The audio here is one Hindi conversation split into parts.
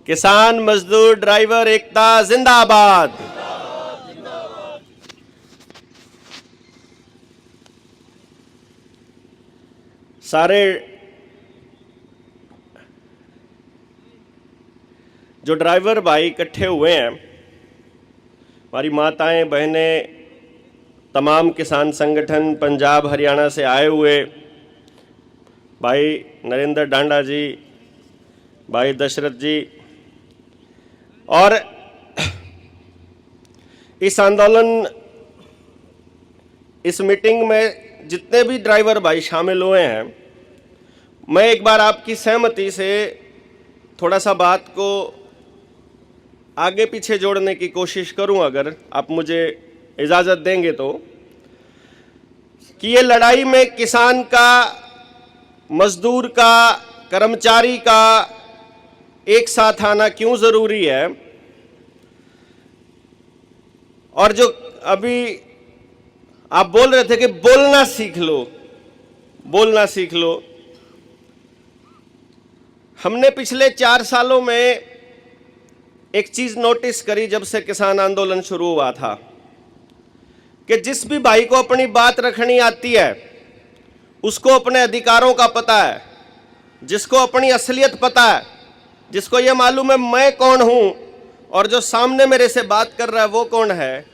किसान मजदूर ड्राइवर एकता जिंदाबाद। सारे जो ड्राइवर भाई इकट्ठे हुए हैं, हमारी माताएं बहनें, तमाम किसान संगठन पंजाब हरियाणा से आए हुए भाई नरेंद्र डांडा जी, भाई दशरथ जी, और इस आंदोलन, इस मीटिंग में जितने भी ड्राइवर भाई शामिल हुए हैं, मैं एक बार आपकी सहमति से थोड़ा सा बात को आगे पीछे जोड़ने की कोशिश करूं, अगर आप मुझे इजाज़त देंगे तो, कि ये लड़ाई में किसान का, मजदूर का, कर्मचारी का एक साथ आना क्यों ज़रूरी है। और जो अभी आप बोल रहे थे कि बोलना सीख लो, बोलना सीख लो, हमने पिछले 4 सालों में एक चीज़ नोटिस करी जब से किसान आंदोलन शुरू हुआ था, कि जिस भी भाई को अपनी बात रखनी आती है, उसको अपने अधिकारों का पता है, जिसको अपनी असलियत पता है, जिसको ये मालूम है मैं कौन हूं और जो सामने मेरे से बात कर रहा है वो कौन है,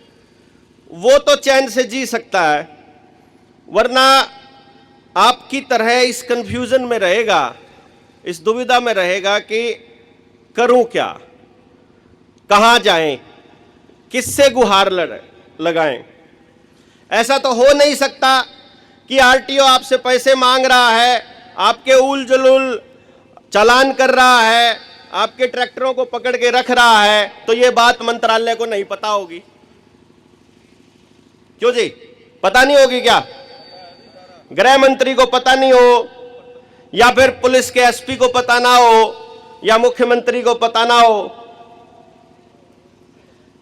वो तो चैन से जी सकता है। वरना आपकी तरह इस कंफ्यूजन में रहेगा, इस दुविधा में रहेगा कि करूं क्या, कहां जाएं, किससे गुहार लगाएं। ऐसा तो हो नहीं सकता कि आरटीओ आपसे पैसे मांग रहा है, आपके उल जुलूल चालान कर रहा है, आपके ट्रैक्टरों को पकड़ के रख रहा है, तो ये बात मंत्रालय को नहीं पता होगी। क्यों जी, पता नहीं होगी क्या? गृह मंत्री को पता नहीं हो, या फिर पुलिस के एसपी को पता ना हो, या मुख्यमंत्री को पता ना हो?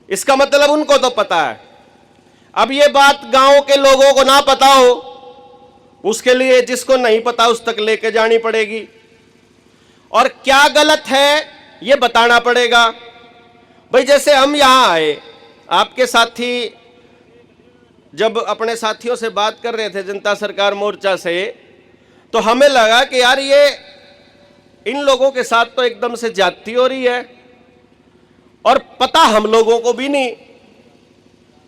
इसका मतलब उनको तो पता है। अब ये बात गांव के लोगों को ना पता हो, उसके लिए जिसको नहीं पता उस तक लेके जानी पड़ेगी, और क्या गलत है ये बताना पड़ेगा। भाई जैसे हम यहां आए, आपके साथी जब अपने साथियों से बात कर रहे थे जनता सरकार मोर्चा से, तो हमें लगा कि यार ये इन लोगों के साथ तो एकदम से ज्यादती हो रही है, और पता हम लोगों को भी नहीं,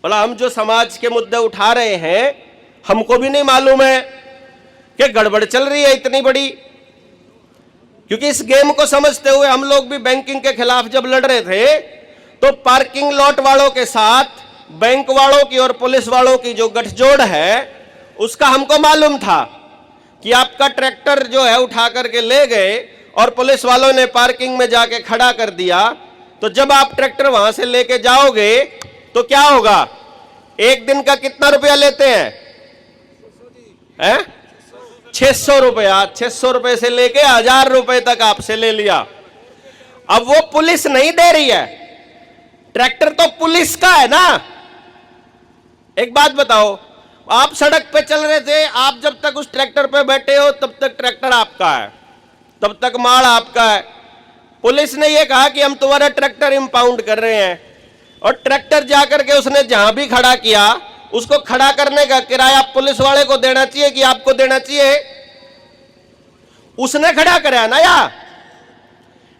बोला हम जो समाज के मुद्दे उठा रहे हैं हमको भी नहीं मालूम है कि गड़बड़ चल रही है इतनी बड़ी। क्योंकि इस गेम को समझते हुए हम लोग भी बैंकिंग के खिलाफ जब लड़ रहे थे, तो पार्किंग लॉट वालों के साथ बैंक वालों की और पुलिस वालों की जो गठजोड़ है, उसका हमको मालूम था कि आपका ट्रैक्टर जो है उठा करके ले गए और पुलिस वालों ने पार्किंग में जाके खड़ा कर दिया, तो जब आप ट्रैक्टर वहां से लेके जाओगे तो क्या होगा? एक दिन का कितना रुपया लेते हैं? 600 रुपया। 600 रुपए से लेके 1000 रुपए तक आपसे ले लिया। अब वो पुलिस नहीं दे रही है, ट्रैक्टर तो पुलिस का है ना। एक बात बताओ, आप सड़क पे चल रहे थे, आप जब तक उस ट्रैक्टर पे बैठे हो तब तक ट्रैक्टर आपका है, तब तक माल आपका है। पुलिस ने ये कहा कि हम तुम्हारा ट्रैक्टर इंपाउंड कर रहे हैं, और ट्रैक्टर जाकर के उसने जहां भी खड़ा किया, उसको खड़ा करने का किराया पुलिस वाले को देना चाहिए कि आपको देना चाहिए? उसने खड़ा कराया ना यार।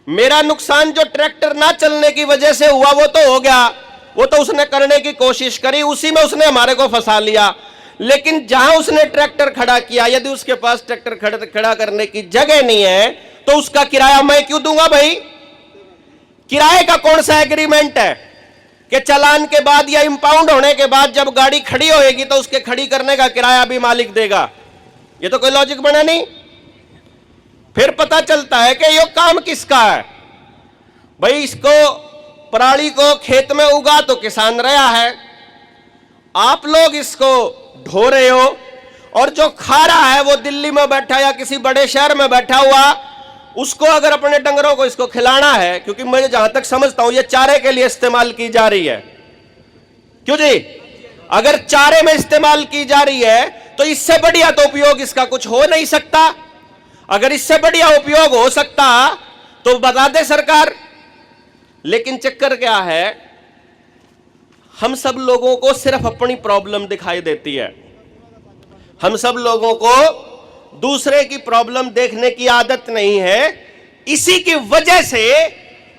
मेरा नुकसान जो ट्रैक्टर ना चलने की वजह से हुआ वो तो हो गया, वो तो उसने करने की कोशिश करी, उसी में उसने हमारे को फंसा लिया। लेकिन जहां उसने ट्रैक्टर खड़ा किया, यदि उसके पास ट्रैक्टर खड़ा करने की जगह नहीं है, तो उसका किराया मैं क्यों दूंगा भाई? किराए का कौन सा एग्रीमेंट है कि चालान के बाद या इंपाउंड होने के बाद जब गाड़ी खड़ी होएगी तो उसके खड़ी करने का किराया भी मालिक देगा? ये तो कोई लॉजिक बना नहीं। फिर पता चलता है कि ये काम किसका है। भाई इसको, पराली को खेत में उगा तो किसान रहा है, आप लोग इसको ढो रहे हो, और जो खा रहा है वो दिल्ली में बैठा या किसी बड़े शहर में बैठा हुआ, उसको अगर अपने डंगरों को इसको खिलाना है, क्योंकि मैं जहां तक समझता हूं ये चारे के लिए इस्तेमाल की जा रही है। क्यों जी? अगर चारे में इस्तेमाल की जा रही है तो इससे बढ़िया तो उपयोग इसका कुछ हो नहीं सकता। अगर इससे बढ़िया उपयोग हो सकता तो बता दे सरकार, लेकिन चक्कर क्या है, हम सब लोगों को सिर्फ अपनी प्रॉब्लम दिखाई देती है। हम सब लोगों को दूसरे की प्रॉब्लम देखने की आदत नहीं है। इसी की वजह से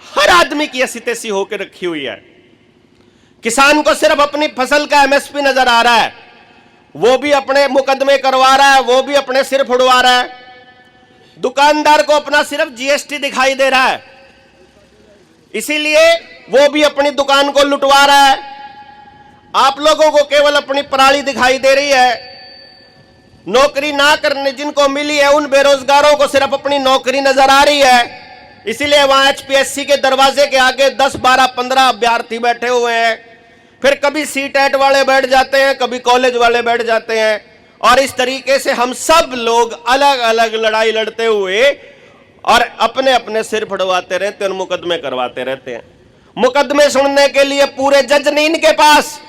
हर आदमी की ऐसी तैसी होकर रखी हुई है। किसान को सिर्फ अपनी फसल का एमएसपी नजर आ रहा है, वो भी अपने मुकदमे करवा रहा है, वो भी अपने सिर फुड़वा रहा है। दुकानदार को अपना सिर्फ जीएसटी दिखाई दे रहा है, इसीलिए वो भी अपनी दुकान को लुटवा रहा है। आप लोगों को केवल अपनी पराली दिखाई दे रही है। नौकरी ना करने जिनको मिली है, उन बेरोजगारों को सिर्फ अपनी नौकरी नजर आ रही है। इसीलिए वहां एचपीएससी के दरवाजे के आगे 10, 12, 15 अभ्यर्थी बैठे हुए हैं। फिर कभी सीटेट वाले बैठ जाते हैं, कभी कॉलेज वाले बैठ जाते हैं, और इस तरीके से हम सब लोग अलग अलग लड़ाई लड़ते हुए और अपने अपने सिर फड़वाते रहते हैं और मुकदमे करवाते रहते हैं। मुकदमे सुनने के लिए पूरे जज नहीं इनके पास,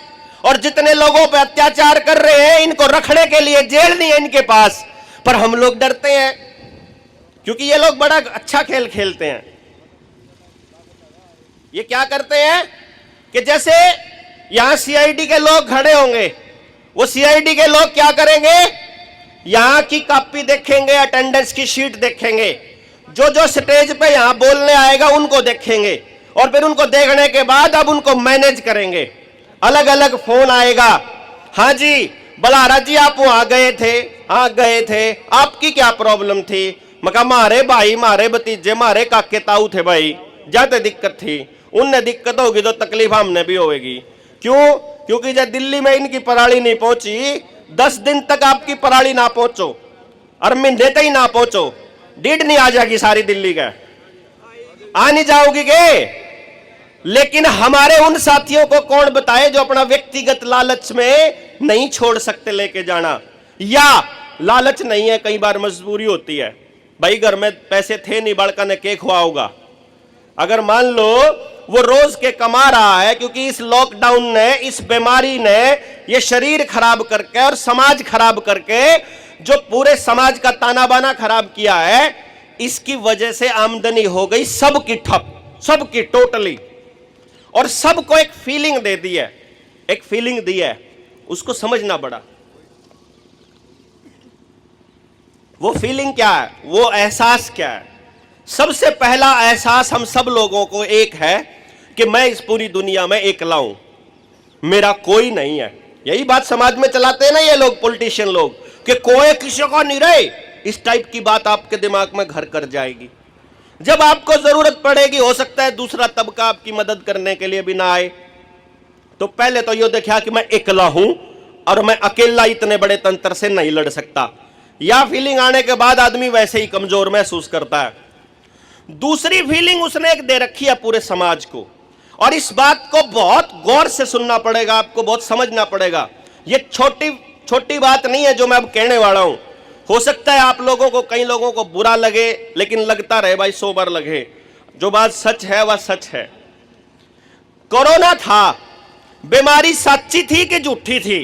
और जितने लोगों पे अत्याचार कर रहे हैं इनको रखने के लिए जेल नहीं है इनके पास। पर हम लोग डरते हैं क्योंकि ये लोग बड़ा अच्छा खेल खेलते हैं। ये क्या करते हैं कि जैसे यहां सीआईडी के लोग खड़े होंगे, वो सीआईडी के लोग क्या करेंगे, यहां की कॉपी देखेंगे, अटेंडेंस की शीट देखेंगे, जो जो स्टेज पे यहां बोलने आएगा उनको देखेंगे, और फिर उनको देखने के बाद अब उनको मैनेज करेंगे। अलग अलग फोन आएगा, हाँ जी बलारा जी आप वहां गए थे, हाँ गए थे, आपकी क्या प्रॉब्लम थी? मका मारे भाई, मारे भतीजे, मारे काके ताऊ थे भाई, ज्यादा दिक्कत थी, उनने दिक्कत होगी तो तकलीफ हमने भी होगी। क्यों? क्योंकि जब दिल्ली में इनकी पराली नहीं पहुंची, 10 दिन तक आपकी पराली ना पहुंचो और महीने तक ही ना पहुंचो, डीड नहीं आ जाएगी सारी दिल्ली का, आ नहीं जाओगी के। लेकिन हमारे उन साथियों को कौन बताए जो अपना व्यक्तिगत लालच में नहीं छोड़ सकते लेके जाना, या लालच नहीं है, कई बार मजबूरी होती है। भाई घर में पैसे थे नहीं, बड़का ने के खुआ होगा। अगर मान लो वो रोज के कमा रहा है, क्योंकि इस लॉकडाउन ने, इस बीमारी ने ये शरीर खराब करके और समाज खराब करके जो पूरे समाज का ताना बाना खराब किया है, इसकी वजह से आमदनी हो गई सबकी ठप, सबकी टोटली, और सबको एक फीलिंग दे दी है, एक फीलिंग दी है, उसको समझना पड़ा। वो फीलिंग क्या है, वो एहसास क्या है? सबसे पहला एहसास हम सब लोगों को एक है कि मैं इस पूरी दुनिया में अकेला हूं, मेरा कोई नहीं है। यही बात समाज में चलाते हैं ना ये लोग, पॉलिटिशियन लोग, कि कोई किसी को नहीं रहे। इस टाइप की बात आपके दिमाग में घर कर जाएगी। जब आपको जरूरत पड़ेगी, हो सकता है दूसरा तबका आपकी मदद करने के लिए भी ना आए, तो पहले तो ये देखा कि मैं अकेला हूं और मैं अकेला इतने बड़े तंत्र से नहीं लड़ सकता। यह फीलिंग आने के बाद आदमी वैसे ही कमजोर महसूस करता है। दूसरी फीलिंग उसने एक दे रखी है पूरे समाज को, और इस बात को बहुत गौर से सुनना पड़ेगा, आपको बहुत समझना पड़ेगा। ये छोटी छोटी बात नहीं है जो मैं अब कहने वाला हूं। हो सकता है आप लोगों को, कई लोगों को बुरा लगे, लेकिन लगता रहे भाई 100 बार लगे, जो बात सच है वह सच है। कोरोना था, बीमारी सच्ची थी कि झूठी थी?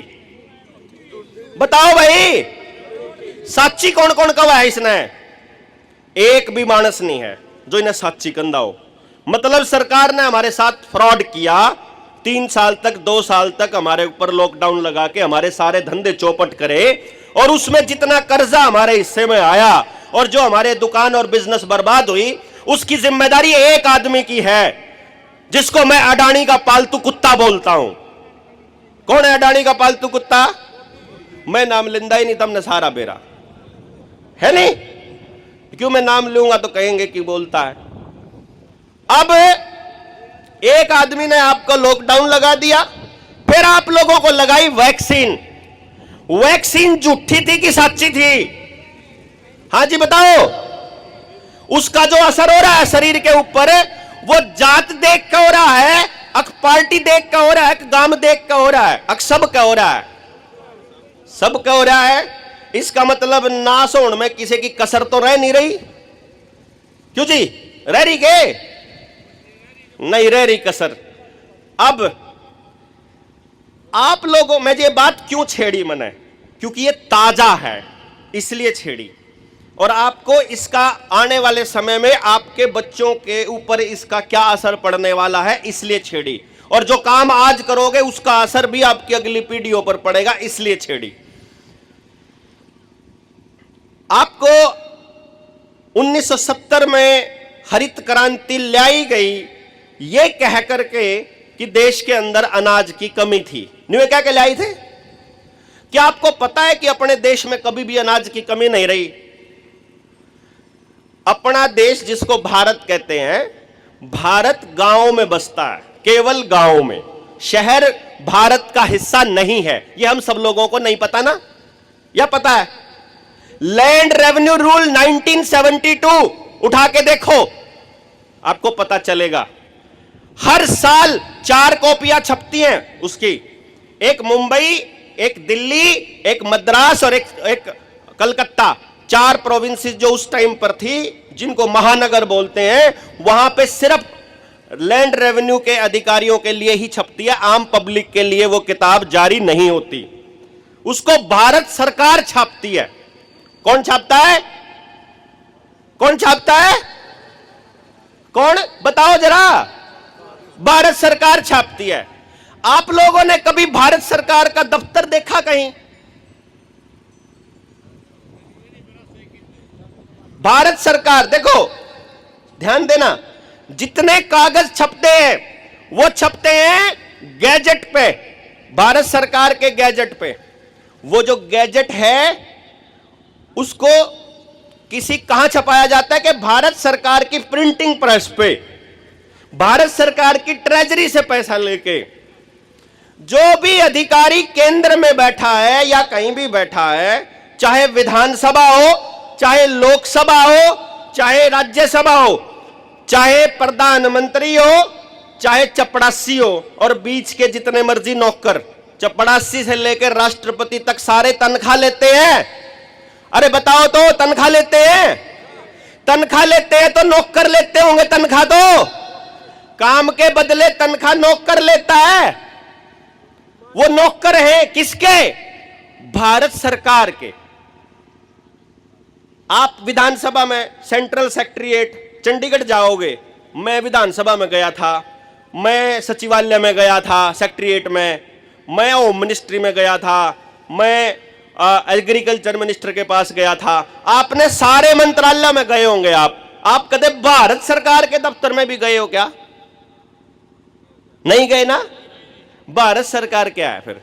बताओ भाई, सच्ची कौन कौन कहा है इसने? एक भी मानस नहीं है जो इन्हें सच्ची कंधा हो। मतलब सरकार ने हमारे साथ फ्रॉड किया, 3 साल तक, 2 साल तक हमारे ऊपर लॉकडाउन लगा के हमारे सारे धंधे चौपट करे, और उसमें जितना कर्जा हमारे हिस्से में आया और जो हमारे दुकान और बिजनेस बर्बाद हुई, उसकी जिम्मेदारी एक आदमी की है, जिसको मैं अडानी का पालतू कुत्ता बोलता हूं। कौन है अडानी का पालतू कुत्ता? मैं नाम लेंदा ही नहीं, तुमने सारा बेरा है नहीं, क्यों मैं नाम लूंगा तो कहेंगे कि बोलता है। अब एक आदमी ने आपको लॉकडाउन लगा दिया, फिर आप लोगों को लगाई वैक्सीन। वैक्सीन झूठी थी कि सच्ची थी? हां जी बताओ। उसका जो असर हो रहा है शरीर के ऊपर, वो जात देख के हो रहा है, अक पार्टी देख के हो रहा है, गांव देख के हो रहा है, अक सब का हो रहा है, सब का हो रहा है। इसका मतलब नाश होने में किसी की कसर तो रह नहीं रही। क्यों जी, रह रही के नहीं रह रही कसर। अब आप लोगों में ये बात क्यों छेड़ी मैंने? क्योंकि ये ताजा है इसलिए छेड़ी। और आपको इसका आने वाले समय में आपके बच्चों के ऊपर इसका क्या असर पड़ने वाला है, इसलिए छेड़ी। और जो काम आज करोगे उसका असर भी आपकी अगली पीढ़ियों पर पड़ेगा, इसलिए छेड़ी। आपको 1970 में हरित क्रांति लाई गई ये कह करके कि देश के अंदर अनाज की कमी थी। न्यू क्या लाई थे? क्या आपको पता है कि अपने देश में कभी भी अनाज की कमी नहीं रही? अपना देश जिसको भारत कहते हैं, भारत गांव में बसता है, केवल गांव में। शहर भारत का हिस्सा नहीं है, यह हम सब लोगों को नहीं पता ना, या पता है? लैंड रेवेन्यू रूल 1972 उठा के देखो, आपको पता चलेगा। हर साल 4 कॉपियां छपती हैं उसकी, एक मुंबई, एक दिल्ली, एक मद्रास और एक कलकत्ता। 4 प्रोविंसेस जो उस टाइम पर थी, जिनको महानगर बोलते हैं, वहां पे सिर्फ लैंड रेवेन्यू के अधिकारियों के लिए ही छपती है, आम पब्लिक के लिए वो किताब जारी नहीं होती। उसको भारत सरकार छापती है। कौन छापता है? कौन छापता है? कौन बताओ जरा? भारत सरकार छापती है। आप लोगों ने कभी भारत सरकार का दफ्तर देखा कहीं? भारत सरकार, देखो ध्यान देना, जितने कागज छपते हैं वो छपते हैं गैजेट पे, भारत सरकार के गैजेट पे। वो जो गैजेट है उसको किसी कहां छपाया जाता है कि भारत सरकार की प्रिंटिंग प्रेस पे, भारत सरकार की ट्रेजरी से पैसा लेके। जो भी अधिकारी केंद्र में बैठा है या कहीं भी बैठा है, चाहे विधानसभा हो, चाहे लोकसभा हो, चाहे राज्यसभा हो, चाहे प्रधानमंत्री हो, चाहे चपड़ासी हो, और बीच के जितने मर्जी नौकर, चपड़ासी से लेकर राष्ट्रपति तक सारे तनख्वाह लेते हैं। अरे बताओ तो, तनख्वाह लेते हैं? तनख्वाह लेते हैं तो नौकर लेते होंगे तनख्वाह तो। काम के बदले तनख्वाह नौकर लेता है। वो नौकर हैं किसके? भारत सरकार के। आप विधानसभा में सेंट्रल सेक्रेटेरिएट चंडीगढ़ जाओगे, मैं विधानसभा में गया था, मैं सचिवालय में गया था सेक्रेटेरिएट में, मैं होम मिनिस्ट्री में गया था, मैं एग्रीकल्चर मिनिस्टर के पास गया था। आपने सारे मंत्रालय में गए होंगे। आप कदे भारत सरकार के दफ्तर में भी गए हो क्या? नहीं गए ना। भारत सरकार क्या है फिर?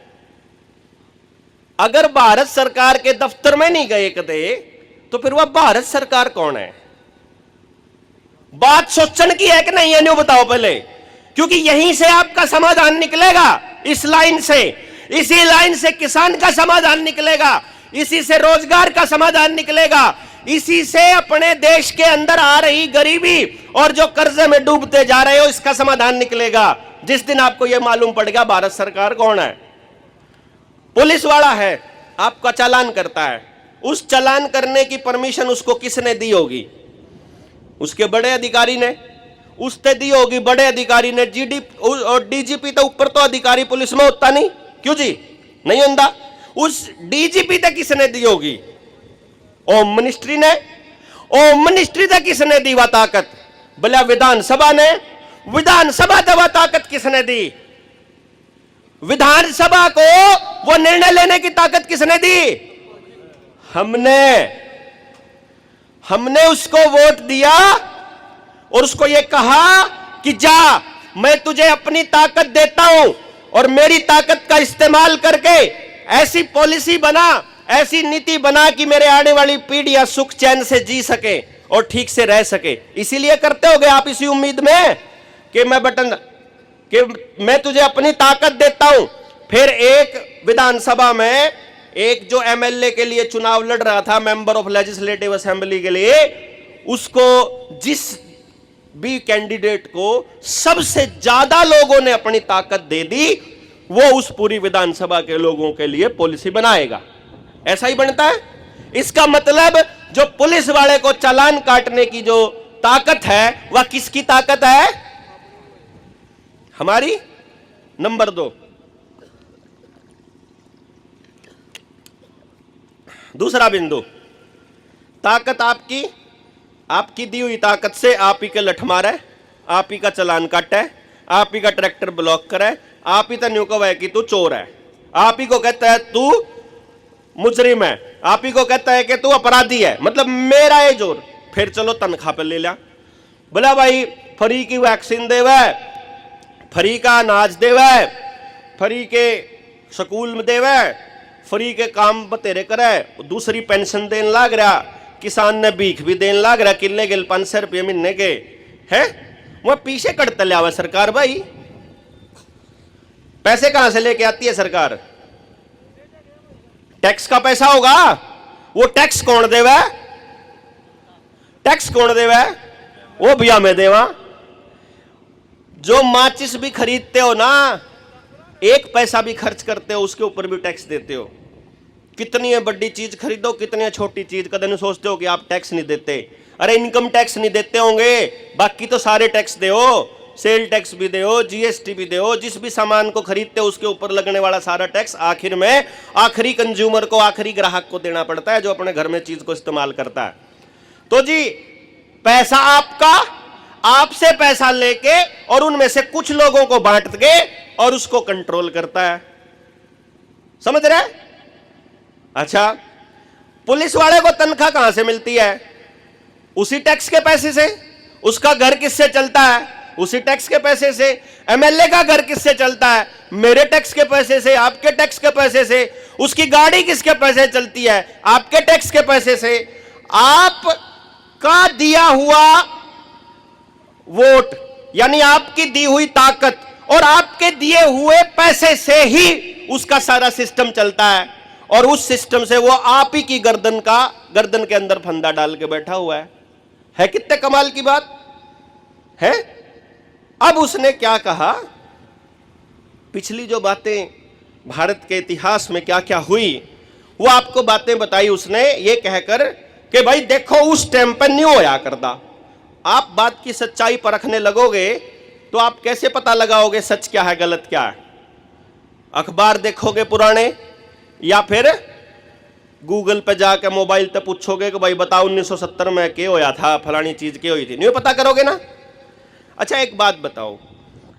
अगर भारत सरकार के दफ्तर में नहीं गए कदे, तो फिर वह भारत सरकार कौन है? बात सोचने की है कि नहीं है? न्यू बताओ पहले, क्योंकि यहीं से आपका समाधान निकलेगा। इस लाइन से, इसी लाइन से किसान का समाधान निकलेगा, इसी से रोजगार का समाधान निकलेगा, इसी से अपने देश के अंदर आ रही गरीबी और जो कर्जे में डूबते जा रहे हो इसका समाधान निकलेगा। जिस दिन आपको यह मालूम पड़ेगा भारत सरकार कौन है। पुलिस वाला है, आपका चालान करता है, उस चालान करने की परमिशन उसको किसने दी होगी? उसके बड़े अधिकारी ने, उसने दी होगी, बड़े अधिकारी ने। जीडी और डीजीपी तो ऊपर तो अधिकारी पुलिस में होता नहीं, क्यों जी? नहीं होता। उस डीजीपी तक किसने दी होगी? होम मिनिस्ट्री ने। होम मिनिस्ट्री तक किसने दी वह ताकत? भला विधानसभा ने। विधानसभा तक वह ताकत किसने दी? विधानसभा को वो निर्णय लेने की ताकत किसने दी? हमने उसको वोट दिया और उसको ये कहा कि जा, मैं तुझे अपनी ताकत देता हूं और मेरी ताकत का इस्तेमाल करके ऐसी पॉलिसी बना, ऐसी नीति बना कि मेरे आने वाली पीढ़ियां सुख चैन से जी सके और ठीक से रह सके। इसीलिए करते होगे आप इसी उम्मीद में कि मैं तुझे अपनी ताकत देता हूं। फिर एक विधानसभा में एक जो एमएलए के लिए चुनाव लड़ रहा था, मेंबर ऑफ लेजिस्लेटिव असेंबली के लिए, उसको जिस भी कैंडिडेट को सबसे ज्यादा लोगों ने अपनी ताकत दे दी, वो उस पूरी विधानसभा के लोगों के लिए पॉलिसी बनाएगा। ऐसा ही बनता है। इसका मतलब जो पुलिस वाले को चालान काटने की जो ताकत है वह किसकी ताकत है? हमारी। नंबर 2, दूसरा बिंदु, ताकत आपकी, आपकी दी हुई ताकत से आप ही के लठ मारे, आप ही का चलान काटे, आप ही का ट्रैक्टर ब्लॉक करे, आप ही तो न्यू को है कि तू चोर है, आप ही को कहता है तू मुजरिम है, आप ही को कहता है कि तू अपराधी है, मतलब मेरा है जोर। फिर चलो तनख्वाह पे ले लिया, बोला भाई फ्री की वैक्सीन देवे, फ्री का अनाज देवे, फ्री के स्कूल में देवे, फ्री के काम बतेरे करे, दूसरी पेंशन देने लाग रहा, किसान ने भीख भी देने लाग रहा, किले गिल 500 रुपये महीने के है। वो पीछे कटते ले आवा सरकार, भाई पैसे कहां से लेके आती है सरकार? टैक्स का पैसा होगा। वो टैक्स कौन देवे? टैक्स कौन देवे? वो भैया में देवा। जो माचिस भी खरीदते हो ना, 1 पैसा भी खर्च करते हो उसके ऊपर भी टैक्स देते हो। कितनी बड़ी चीज खरीदो, कितनी छोटी चीज, कदम नहीं सोचते हो कि आप टैक्स नहीं देते। अरे इनकम टैक्स नहीं देते होंगे, बाकी तो सारे टैक्स दे, सेल टैक्स भी दे, जीएसटी भी दे, जिस भी सामान को खरीदते हो उसके ऊपर लगने वाला सारा टैक्स आखिर में आखिरी कंज्यूमर को, आखिरी ग्राहक को देना पड़ता है, जो अपने घर में चीज को इस्तेमाल करता है। तो जी पैसा आपका, आपसे पैसा लेके और उनमें से कुछ लोगों को बांट के और उसको कंट्रोल करता है, समझ रहे? अच्छा, पुलिस वाले को तनख्वाह कहां से मिलती है? उसी टैक्स के पैसे से। उसका घर किससे चलता है? उसी टैक्स के पैसे से। एमएलए का घर किससे चलता है? मेरे टैक्स के पैसे से, आपके टैक्स के पैसे से। उसकी गाड़ी किसके पैसे चलती है? आपके टैक्स के पैसे से। आपका दिया हुआ वोट यानी आपकी दी हुई ताकत और आपके दिए हुए पैसे से ही उसका सारा सिस्टम चलता है, और उस सिस्टम से वो आप ही की गर्दन के अंदर फंदा डाल के बैठा हुआ है कितने कमाल की बात है। अब उसने क्या कहा, पिछली जो बातें भारत के इतिहास में क्या क्या हुई वो आपको बातें बताई उसने, ये कहकर कि भाई देखो उस टाइम पर नहीं होया करता। आप बात की सच्चाई परखने लगोगे तो आप कैसे पता लगाओगे सच क्या है गलत क्या है? अखबार देखोगे पुराने, या फिर गूगल पे जाके मोबाइल पे पूछोगे कि भाई बताओ 1970 में क्या होया था, फलानी चीज क्या हुई थी, नहीं पता करोगे ना। अच्छा एक बात बताओ,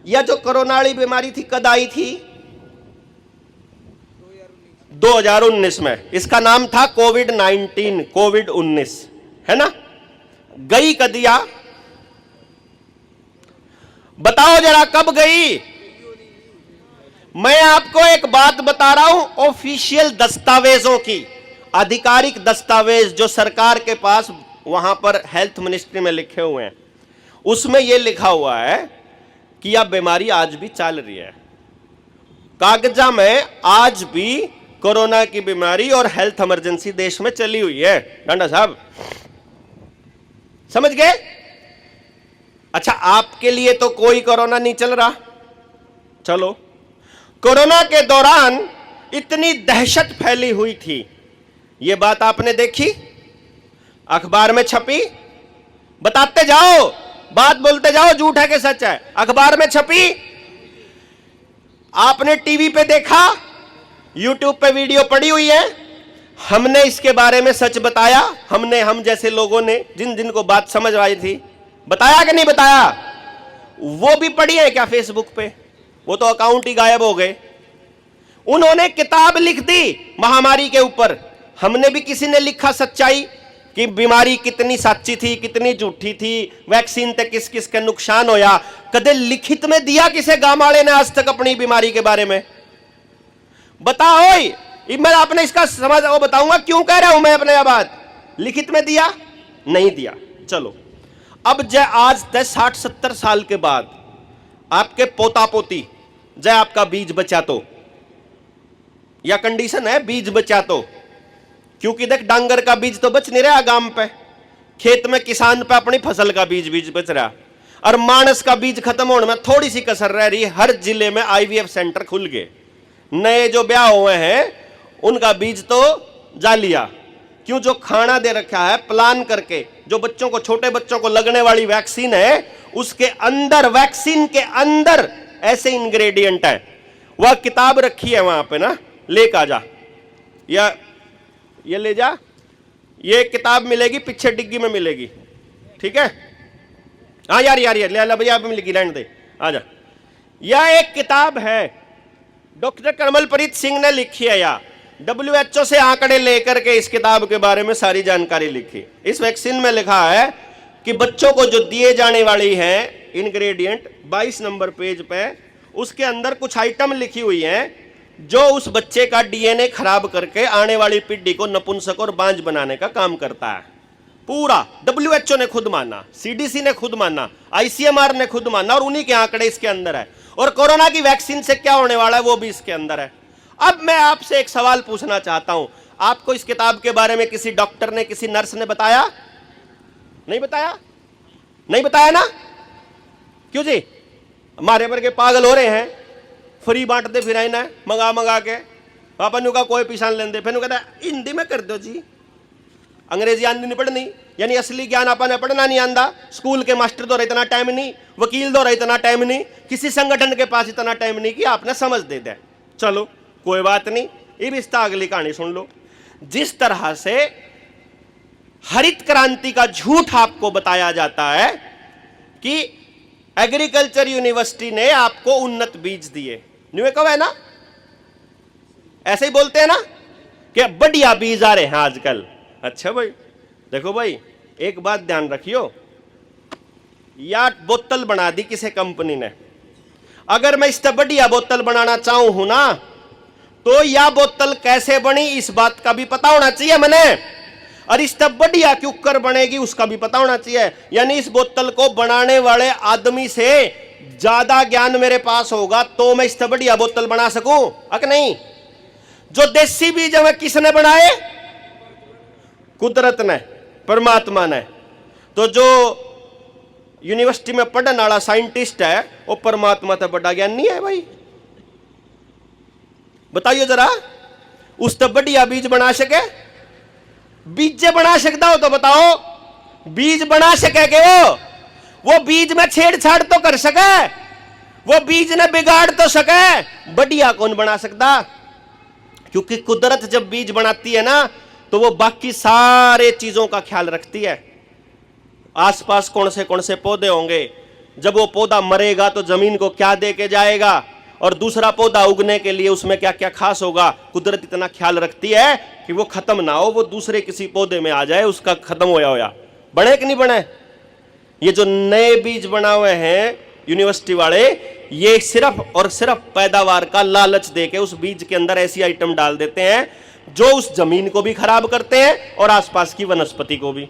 यह जो कोरोना वाली बीमारी थी कद आई थी? 2019 में। इसका नाम था कोविड-19, कोविड-19 है ना। गई कदिया? बताओ जरा कब गई? मैं आपको एक बात बता रहा हूं, ऑफिशियल दस्तावेजों की, आधिकारिक दस्तावेज जो सरकार के पास वहां पर हेल्थ मिनिस्ट्री में लिखे हुए हैं, उसमें यह लिखा हुआ है कि यह बीमारी आज भी चल रही है। कागजा में आज भी कोरोना की बीमारी और हेल्थ इमरजेंसी देश में चली हुई है। डांडा साहब समझ गए? अच्छा आपके लिए तो कोई कोरोना नहीं चल रहा। चलो, कोरोना के दौरान इतनी दहशत फैली हुई थी, यह बात आपने देखी, अखबार में छपी, बताते जाओ, बात बोलते जाओ, झूठ है कि सच है। अखबार में छपी, आपने टीवी पे देखा, यूट्यूब पे वीडियो पड़ी हुई है, हमने इसके बारे में सच बताया, हम जैसे लोगों ने जिन जिन को बात समझ आई थी, बताया कि नहीं बताया? वो भी पड़ी है क्या फेसबुक पे? वो तो अकाउंट ही गायब हो गए। उन्होंने किताब लिख दी महामारी के ऊपर, हमने भी किसी ने लिखा सच्चाई कि बीमारी कितनी सच्ची थी, कितनी झूठी थी, वैक्सीन तक किस किस का नुकसान होया। कदे लिखित में दिया किसे गांव वाले ने आज तक अपनी बीमारी के बारे में? बताओ, मैं आपने इसका समझ वो बताऊंगा क्यों कह रहा हूं मैं अपने बात। लिखित में दिया नहीं दिया, चलो अब जय आज 60-70 साल के बाद आपके पोता पोती जय आपका बीज बचा तो, या कंडीशन है बीज बचा तो, क्योंकि देख डांगर का बीज तो बच नहीं रहा गांव पे, खेत में किसान पे अपनी फसल का बीज बच रहा, और मानस का बीज खत्म होने में थोड़ी सी कसर रह रही है। हर जिले में आईवीएफ सेंटर खुल गए, नए जो ब्याह हुए हैं उनका बीज तो जा लिया। क्यों? जो खाना दे रखा है प्लान करके, जो बच्चों को, छोटे बच्चों को लगने वाली वैक्सीन है, उसके अंदर, वैक्सीन के अंदर ऐसे इंग्रेडिएंट है। वह किताब रखी है वहां पे ना, लेकर आ जा, या ये ले जा, ये किताब मिलेगी पीछे डिग्गी में मिलेगी, ठीक है। हाँ यार यार यार ले भैया आप मिलेगी, रहने दे, आ जा। यह एक किताब है डॉक्टर कमलप्रीत सिंह ने लिखी है, या WHO से आंकड़े लेकर के इस किताब के बारे में सारी जानकारी लिखी। इस वैक्सीन में लिखा है कि बच्चों को जो दिए जाने वाली है इंग्रेडिएंट 22 नंबर पेज पे, उसके अंदर कुछ आइटम लिखी हुई हैं जो उस बच्चे का DNA खराब करके आने वाली पीढ़ी को नपुंसक और बांझ बनाने का काम करता है। पूरा WHO ने खुद माना, CDC ने खुद माना, ICMR ने खुद माना, और उन्हीं के आंकड़े इसके अंदर है। और कोरोना की वैक्सीन से क्या होने वाला है वो भी इसके अंदर है। अब मैं आपसे एक सवाल पूछना चाहता हूं, आपको इस किताब के बारे में किसी डॉक्टर ने, किसी नर्स ने बताया? नहीं बताया? नहीं बताया ना? क्यों जी? हमारे पर के पागल हो रहे हैं, फ्री बांटते फिर ना मंगा मंगा के, अपन का कोई पिछान लेंदे, फिर कहता हिंदी में कर दो जी, अंग्रेजी आंदी नहीं पढ़नी, यानी असली ज्ञान अपन पढ़ना नहीं आंदा। स्कूल के मास्टर तो इतना टाइम नहीं, वकील तो इतना टाइम नहीं, किसी संगठन के पास इतना टाइम नहीं कि आपने समझ दे दे। चलो कोई बात नहीं, ये भी इसका अगली कहानी सुन लो। जिस तरह से हरित क्रांति का झूठ आपको बताया जाता है कि एग्रीकल्चर यूनिवर्सिटी ने आपको उन्नत बीज दिए, न्यू कब है ना, ऐसे ही बोलते हैं ना कि बढ़िया बीज आ रहे हैं आजकल। अच्छा भाई देखो भाई, एक बात ध्यान रखियो, या बोतल बना दी किसी कंपनी ने, अगर मैं इससे बढ़िया बोतल बनाना चाहूं हूं ना, तो यह बोतल कैसे बनी इस बात का भी पता होना चाहिए मैंने, और इससे बढ़िया क्यों कर बनेगी उसका भी पता होना चाहिए। यानी इस बोतल को बनाने वाले आदमी से ज्यादा ज्ञान मेरे पास होगा तो मैं इससे बढ़िया बोतल बना सकूं, अक नहीं। जो देसी बीज है किसने बनाए? कुदरत ने, परमात्मा ने। तो जो यूनिवर्सिटी में पढ़ने वाला साइंटिस्ट है वो परमात्मा से बड़ा ज्ञान नहीं है भाई? बताइए जरा, उस तो बढ़िया बीज बना सके? बीज बना सकता हो तो बताओ, बीज बना सके कि वो बीज में छेड़छाड़ तो कर सके, वो बीज ने बिगाड़ तो सके, बढ़िया कौन बना सकता? क्योंकि कुदरत जब बीज बनाती है ना तो वो बाकी सारे चीजों का ख्याल रखती है। आसपास कौन से पौधे होंगे, जब वो पौधा मरेगा तो जमीन को क्या दे के जाएगा, और दूसरा पौधा उगने के लिए उसमें क्या क्या खास होगा। कुदरत इतना ख्याल रखती है कि वो खत्म ना हो, वो दूसरे किसी पौधे में आ जाए, उसका खत्म होया बने कि नहीं बने। ये जो नए बीज बना हुए हैं यूनिवर्सिटी वाले, ये सिर्फ और सिर्फ पैदावार का लालच देके उस बीज के अंदर ऐसी आइटम डाल देते हैं जो उस जमीन को भी खराब करते हैं और आसपास की वनस्पति को भी।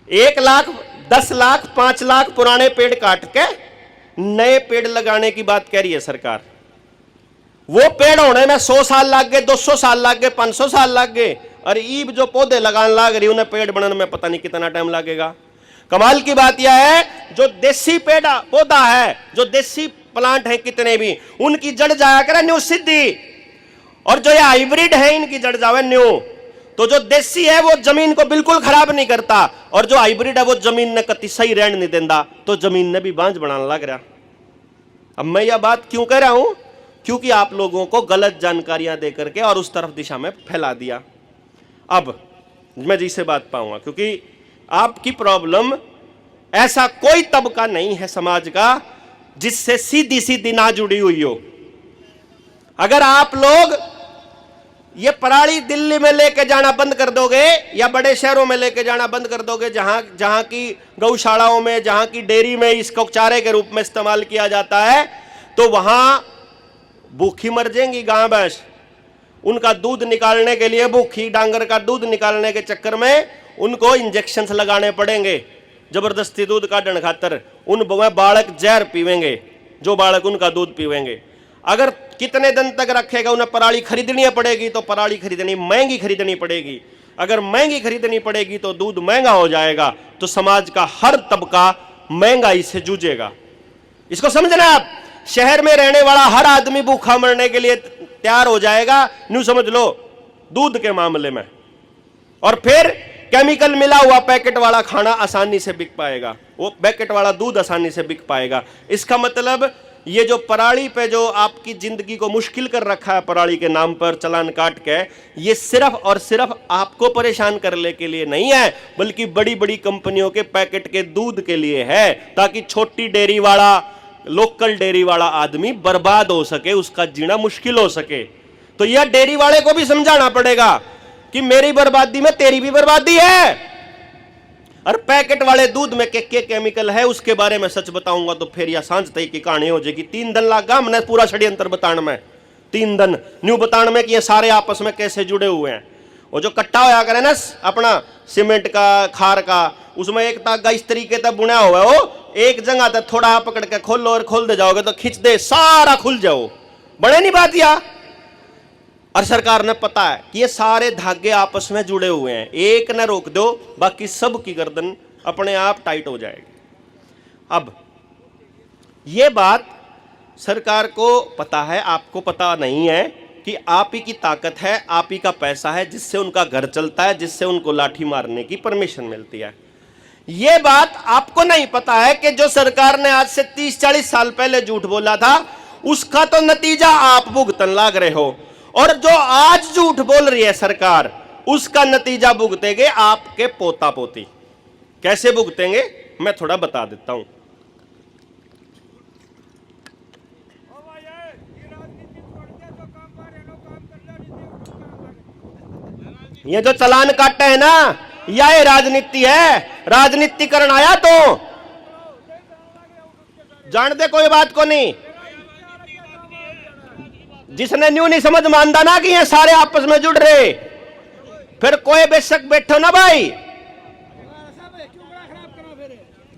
1 लाख, 10 लाख, 5 लाख पुराने पेड़ काट के नए पेड़ लगाने की बात कह रही है सरकार। वो पेड़ होने में 100 साल लग गए, 200 साल लग गए, 500 साल लग गए, और ईब जो पौधे लगाने लग रही उन्हें पेड़ बनने में पता नहीं कितना टाइम लगेगा। कमाल की बात यह है, जो देसी पौधा है, जो देसी प्लांट है कितने भी, उनकी जड़ जाया करे न्यू सीधी, और जो ये हाइब्रिड है इनकी जड़ जावे न्यू। तो जो देसी है वो जमीन को बिल्कुल खराब नहीं करता, और जो हाइब्रिड है वो जमीन ने कति सही रहने नहीं देता, तो जमीन ने भी बांझ बनाने लग रहा। अब मैं यह बात क्यों कह रहा हूं? क्योंकि आप लोगों को गलत जानकारियां देकर के और उस तरफ दिशा में फैला दिया। अब मैं जिसे बात पाऊंगा, क्योंकि आपकी प्रॉब्लम, ऐसा कोई तबका नहीं है समाज का जिससे सीधी सीधी ना जुड़ी हुई हो। अगर आप लोग ये पराली दिल्ली में लेके जाना बंद कर दोगे या बड़े शहरों में लेके जाना बंद कर दोगे, जहां की गौशालाओं में, जहां की डेयरी में इसको चारे के रूप में इस्तेमाल किया जाता है, तो वहां भूखी मर जाएंगी गां भैंस। उनका दूध निकालने के लिए, भूखी डांगर का दूध निकालने के चक्कर में उनको इंजेक्शन लगाने पड़ेंगे, जबरदस्ती दूध काटने खातर। उन बालक जहर पीवेंगे जो बालक उनका दूध पीवेंगे। अगर कितने दिन तक रखेगा, उन्हें पराली खरीदनी पड़ेगी, तो पराली खरीदनी महंगी खरीदनी पड़ेगी। अगर महंगी खरीदनी पड़ेगी तो दूध महंगा हो जाएगा, तो समाज का हर तबका महंगाई से जूझेगा। इसको समझना आप। शहर में रहने वाला हर आदमी भूखा मरने के लिए तैयार हो जाएगा, न्यू समझ लो, दूध के मामले में। और फिर केमिकल मिला हुआ पैकेट वाला खाना आसानी से बिक पाएगा, वो पैकेट वाला दूध आसानी से बिक पाएगा। इसका मतलब ये जो पराली पे जो आपकी जिंदगी को मुश्किल कर रखा है, पराली के नाम पर चालान काट के, ये सिर्फ और सिर्फ आपको परेशान करने के लिए नहीं है, बल्कि बड़ी बड़ी कंपनियों के पैकेट के दूध के लिए है, ताकि छोटी डेयरी वाला, लोकल डेयरी वाला आदमी बर्बाद हो सके, उसका जीना मुश्किल हो सके। तो यह डेयरी वाले को भी समझाना पड़ेगा कि मेरी बर्बादी में तेरी भी बर्बादी है। और पैकेट वाले दूध में के केमिकल है, उसके बारे में सच बताऊंगा तो फिर यह सांझ तक की कहानी हो जाएगी। 3 दिन लगा हमने पूरा षड्यंत्र बताने में, 3 दिन न्यू बताने में कि ये सारे आपस में कैसे जुड़े हुए हैं। वो जो कट्टा होया करे ना अपना सीमेंट का, खार का, उसमें एक तागा इस तरीके से बुना हुआ है, वो एक जगह तक थोड़ा पकड़ के खोलो और खोल दे जाओगे तो खींच दे, सारा खुल जाओ, बड़े नहीं बात या। और सरकार ने पता है कि ये सारे धागे आपस में जुड़े हुए हैं, एक न रोक दो बाकी सब की गर्दन अपने आप टाइट हो जाएगी। अब ये बात सरकार को पता है, आपको पता नहीं है कि आप ही की ताकत है, आप ही का पैसा है जिससे उनका घर चलता है, जिससे उनको लाठी मारने की परमिशन मिलती है। ये बात आपको नहीं पता है कि जो सरकार ने आज से 30-40 साल पहले झूठ बोला था, उसका तो नतीजा आप भुगतन लाग रहे हो, और जो आज झूठ बोल रही है सरकार, उसका नतीजा भुगतेंगे आपके पोता पोती। कैसे भुगतेंगे मैं थोड़ा बता देता हूं। ये जो चालान काटे है ना, यह राजनीति है, राजनीतिकरण आया तो जान दे, कोई बात को नहीं। जिसने न्यू नहीं समझ मानता ना कि ये सारे आपस में जुड़ रहे, फिर कोई बेशक बैठो ना भाई।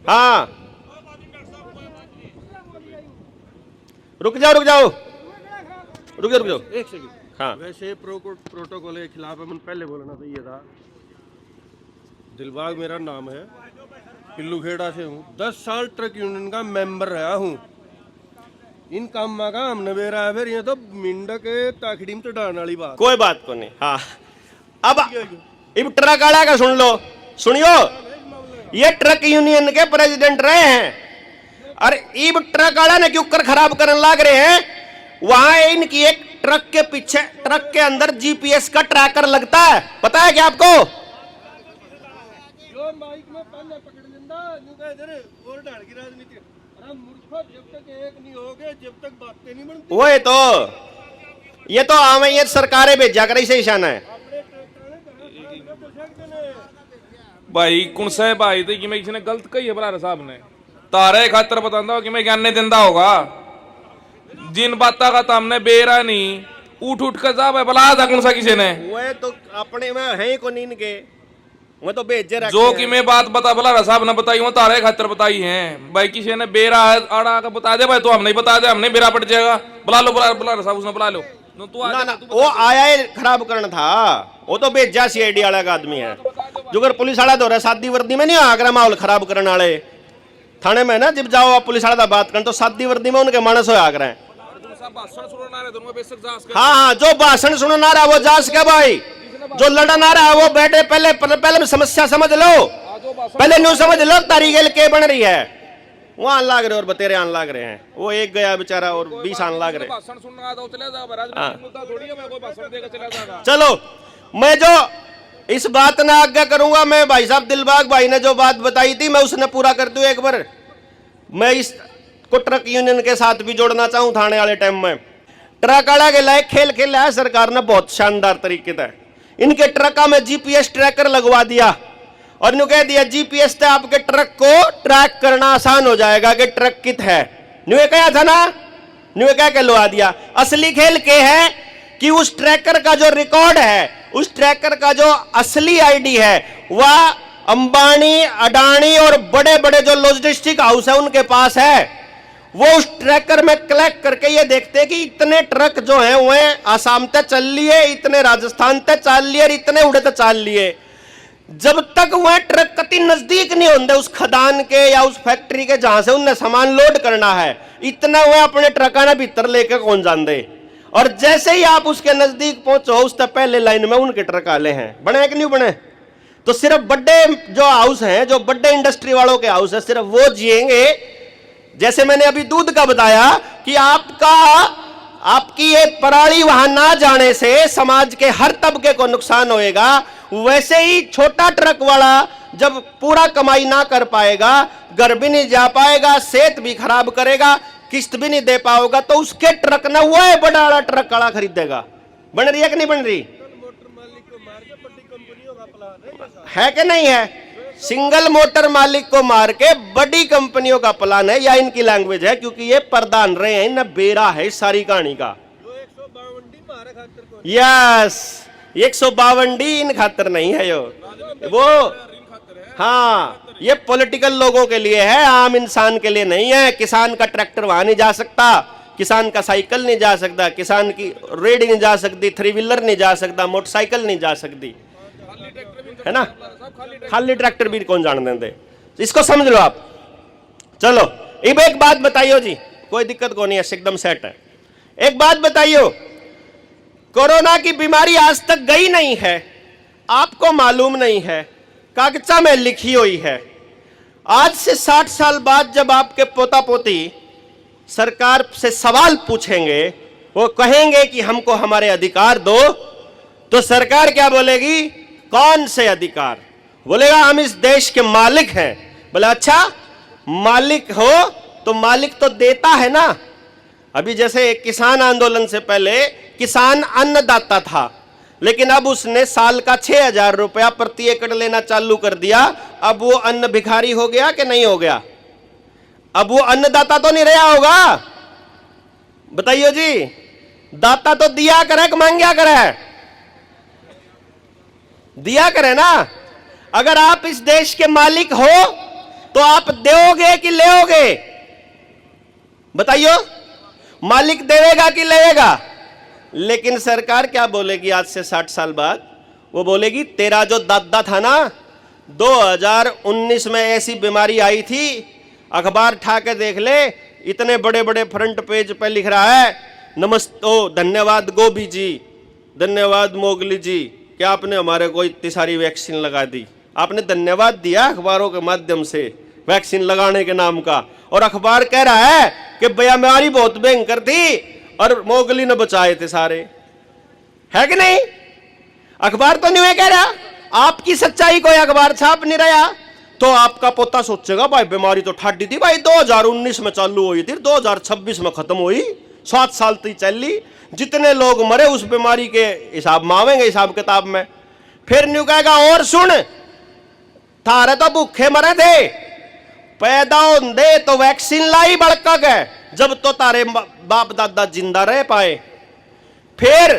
हाँ रुक जाओ रुक जाओ रुक जाओ रुक जाओ एक सेकंड। हाँ, वैसे प्रोटोकॉल के खिलाफ है, मैंने पहले बोलना चाहिए था। दिलबाग मेरा नाम है, पिल्लूखेड़ा से हूँ, 10 साल ट्रक यूनियन का मेंबर रहा हूँ। इन काम का हमने बेरा है, फिर ये तो मिंड के ताखड़ी में चढ़ाने वाली बात, कोई बात को नहीं। हाँ अब इब ट्रक वाला का सुन लो, सुनियो, ये ट्रक यूनियन के प्रेसिडेंट रहे हैं, और इब ट्रक वाला ने क्यों कर खराब करने लाग रहे हैं। वहां इनकी एक ट्रक के पीछे, ट्रक के अंदर जीपीएस का ट्रैकर लगता है, पता है क्या आपको? जो माइक में पहले पकड़ लेंदा, न्यू कह दे रे और ढाल की राजनीति। अरे मूर्खो, जब तक एक नहीं होगे, जब तक बातें नहीं बनती। वही तो, ये तो आवे ये सरकारें भेजा कर इसे ईशान है भाई। कौन सा है भाई तो कि मैं किसी ने गलत कही है बलारा साहब ने, तारे खातर बताता कि मैं ज्ञान नहीं देंदा होगा। जिन बातों का हमने बेरा नहीं, उठ उठ कर जा बला था कौन सा किसी ने, वो तो अपने में है को नींद के, वो तो भेजे रखे जो कि मैं बात बता बलारा साहब ने बताई, वो तारे खातर बताई है भाई। किसी ने बेरा आड़ा का बता दे भाई, तो हम नहीं बता दे, हमने बेरा पड़ जाएगा। बुला लो बलारा साहब, उसने बुला लो। ना, वो आया ही खराब करना था, वो तो बेजा सीआईडी वाला का आदमी है। जो अगर पुलिस वाला दो रहा शादी वर्दी में नहीं आकर माहौल खराब करने वाले थाने में ना, जब जाओ आप पुलिस वाला बात कर तो शादी वर्दी में उनके मानस हो आकर हैं। हाँ हाँ, जो भाषण सुनना रहा वो जास के भाई, जो लड़न आ रहा है वो बैठे, पहले समस्या समझ लो, पहले न्यू समझ लो तारीख के बन रही है। वहां लाग रहे और बतेरे आन लाग रहे हैं, वो एक गया बेचारा और 20 आन लाग रहे। चलो मैं जो इस बात ना आज्ञा करूंगा, मैं भाई साहब दिलबाग भाई ने जो बात बताई थी मैं उसने पूरा कर दूं एक बार। मैं इस को ट्रक यूनियन के साथ भी जोड़ना चाहूं। थाने वाले टाइम में ट्रक वाला के लायक खेल खेला है सरकार ने बहुत शानदार तरीके से। इनके ट्रका में जीपीएस ट्रैकर लगवा दिया और न्यू कह दिया जीपीएस से आपके ट्रक को ट्रैक करना आसान हो जाएगा कि ट्रक कित है। न्यू कहा था ना, न्यू क्या कहलवा दिया। असली खेल के है कि उस ट्रैकर का जो रिकॉर्ड है, उस ट्रैकर का जो असली आईडी है, वह अंबानी, अडानी और बड़े बड़े जो लॉजिस्टिक हाउस है उनके पास है। वो उस ट्रैकर में कलेक्ट करके ये देखते कि इतने ट्रक जो हैं वह आसाम तक चल लिए, इतने राजस्थान तक चल लिए, इतने उड़े तक चल लिए। जब तक वह ट्रक कति नजदीक नहीं होंगे उस खदान के या उस फैक्ट्री के जहां से उन्हें सामान लोड करना है, इतना वह अपने ट्रका ने भीतर लेके कौन जान दे। और जैसे ही आप उसके नजदीक पहुंचो, उससे पहले लाइन में उनके ट्रक आले हैं। बने कि नहीं बने? तो सिर्फ बड़े जो हाउस हैं, जो बड़े इंडस्ट्री वालों के हाउस है, सिर्फ वो जिएंगे जैसे मैंने अभी दूध का बताया कि आपकी ये पराली वहां ना जाने से समाज के हर तबके को नुकसान होएगा, वैसे ही छोटा ट्रक वाला जब पूरा कमाई ना कर पाएगा, घर भी नहीं जा पाएगा, सेहत भी खराब करेगा, किस्त भी नहीं दे पाओगा, तो उसके ट्रक ना हुआ है बड़ा वाला ट्रक वाला खरीदेगा। बन रही है कि नहीं बन रही? मोटर मालिक को मार के बड़ी कंपनियों का प्लान है कि नहीं है? सिंगल मोटर मालिक को मार के बड़ी कंपनियों का प्लान है, या इनकी लैंग्वेज है, क्योंकि ये प्रधान रहे हैं न बेरा है इस सारी कहानी का। 152 मारे खातिर को यस, 152 इन खातर नहीं है वो हाँ, ये पॉलिटिकल लोगों के लिए है, आम इंसान के लिए नहीं है। किसान का ट्रैक्टर वहां नहीं जा सकता, किसान का साइकिल नहीं जा सकता, किसान की रेडी नहीं जा सकती, 3 व्हीलर नहीं जा सकता, मोटरसाइकिल नहीं जा सकती, है ना? खाली ट्रैक्टर भी कौन जान देंगे, इसको समझ लो आप। चलो अब एक बात बताइयो जी, कोई दिक्कत को नहीं है, एकदम सेट है। एक बात बताइयो, कोरोना की बीमारी आज तक गई नहीं है, आपको मालूम नहीं है, कागजा में लिखी हुई है। आज से 60 साल बाद जब आपके पोता पोती सरकार से सवाल पूछेंगे, वो कहेंगे कि हमको हमारे अधिकार दो, तो सरकार क्या बोलेगी? कौन से अधिकार? बोलेगा हम इस देश के मालिक हैं। बोले अच्छा, मालिक हो तो मालिक तो देता है ना। अभी जैसे किसान आंदोलन से पहले किसान अन्नदाता था, लेकिन अब उसने साल का 6,000 रुपया प्रति एकड़ लेना चालू कर दिया। अब वो अन्न भिखारी हो गया कि नहीं हो गया? अब वो अन्नदाता तो नहीं रहा होगा? बताइए जी, दाता तो दिया करे कि मांग्या करे? दिया करे ना। अगर आप इस देश के मालिक हो तो आप दोगे कि लेओगे? बताइयो, मालिक देवेगा कि लेगा? लेकिन सरकार क्या बोलेगी आज से 60 साल बाद? वो बोलेगी तेरा जो दादा था ना, 2019 में ऐसी बीमारी आई थी, अखबार उठा के देख ले, इतने बड़े बड़े फ्रंट पेज पे लिख रहा है नमस्ते, धन्यवाद गोभी जी, धन्यवाद मोगली जी, कि आपने हमारे को इतनी सारी वैक्सीन लगा दी। आपने धन्यवाद दिया अखबारों के माध्यम से वैक्सीन लगाने के नाम का, और अखबार कह रहा है कि बीमारी बहुत भयंकर थी और मोगली ने बचाए थे सारे। है कि नहीं? अखबार तो नहीं कह रहा। आपकी सच्चाई कोई अखबार छाप नहीं रहा, तो आपका पोता सोचेगा भाई बीमारी तो ठाडी थी भाई, 2019 में चालू हुई थी, 2026 में खत्म हुई, 7 साल तक चली, जितने लोग मरे उस बीमारी के हिसाब में आवेंगे, हिसाब किताब में। फिर न्यू कहेगा और सुन, थारे तो भूखे मरे थे, पैदा होंदे तो वैक्सीन लाई बड़का के, जब तो तारे बाप दादा जिंदा रह पाए। फिर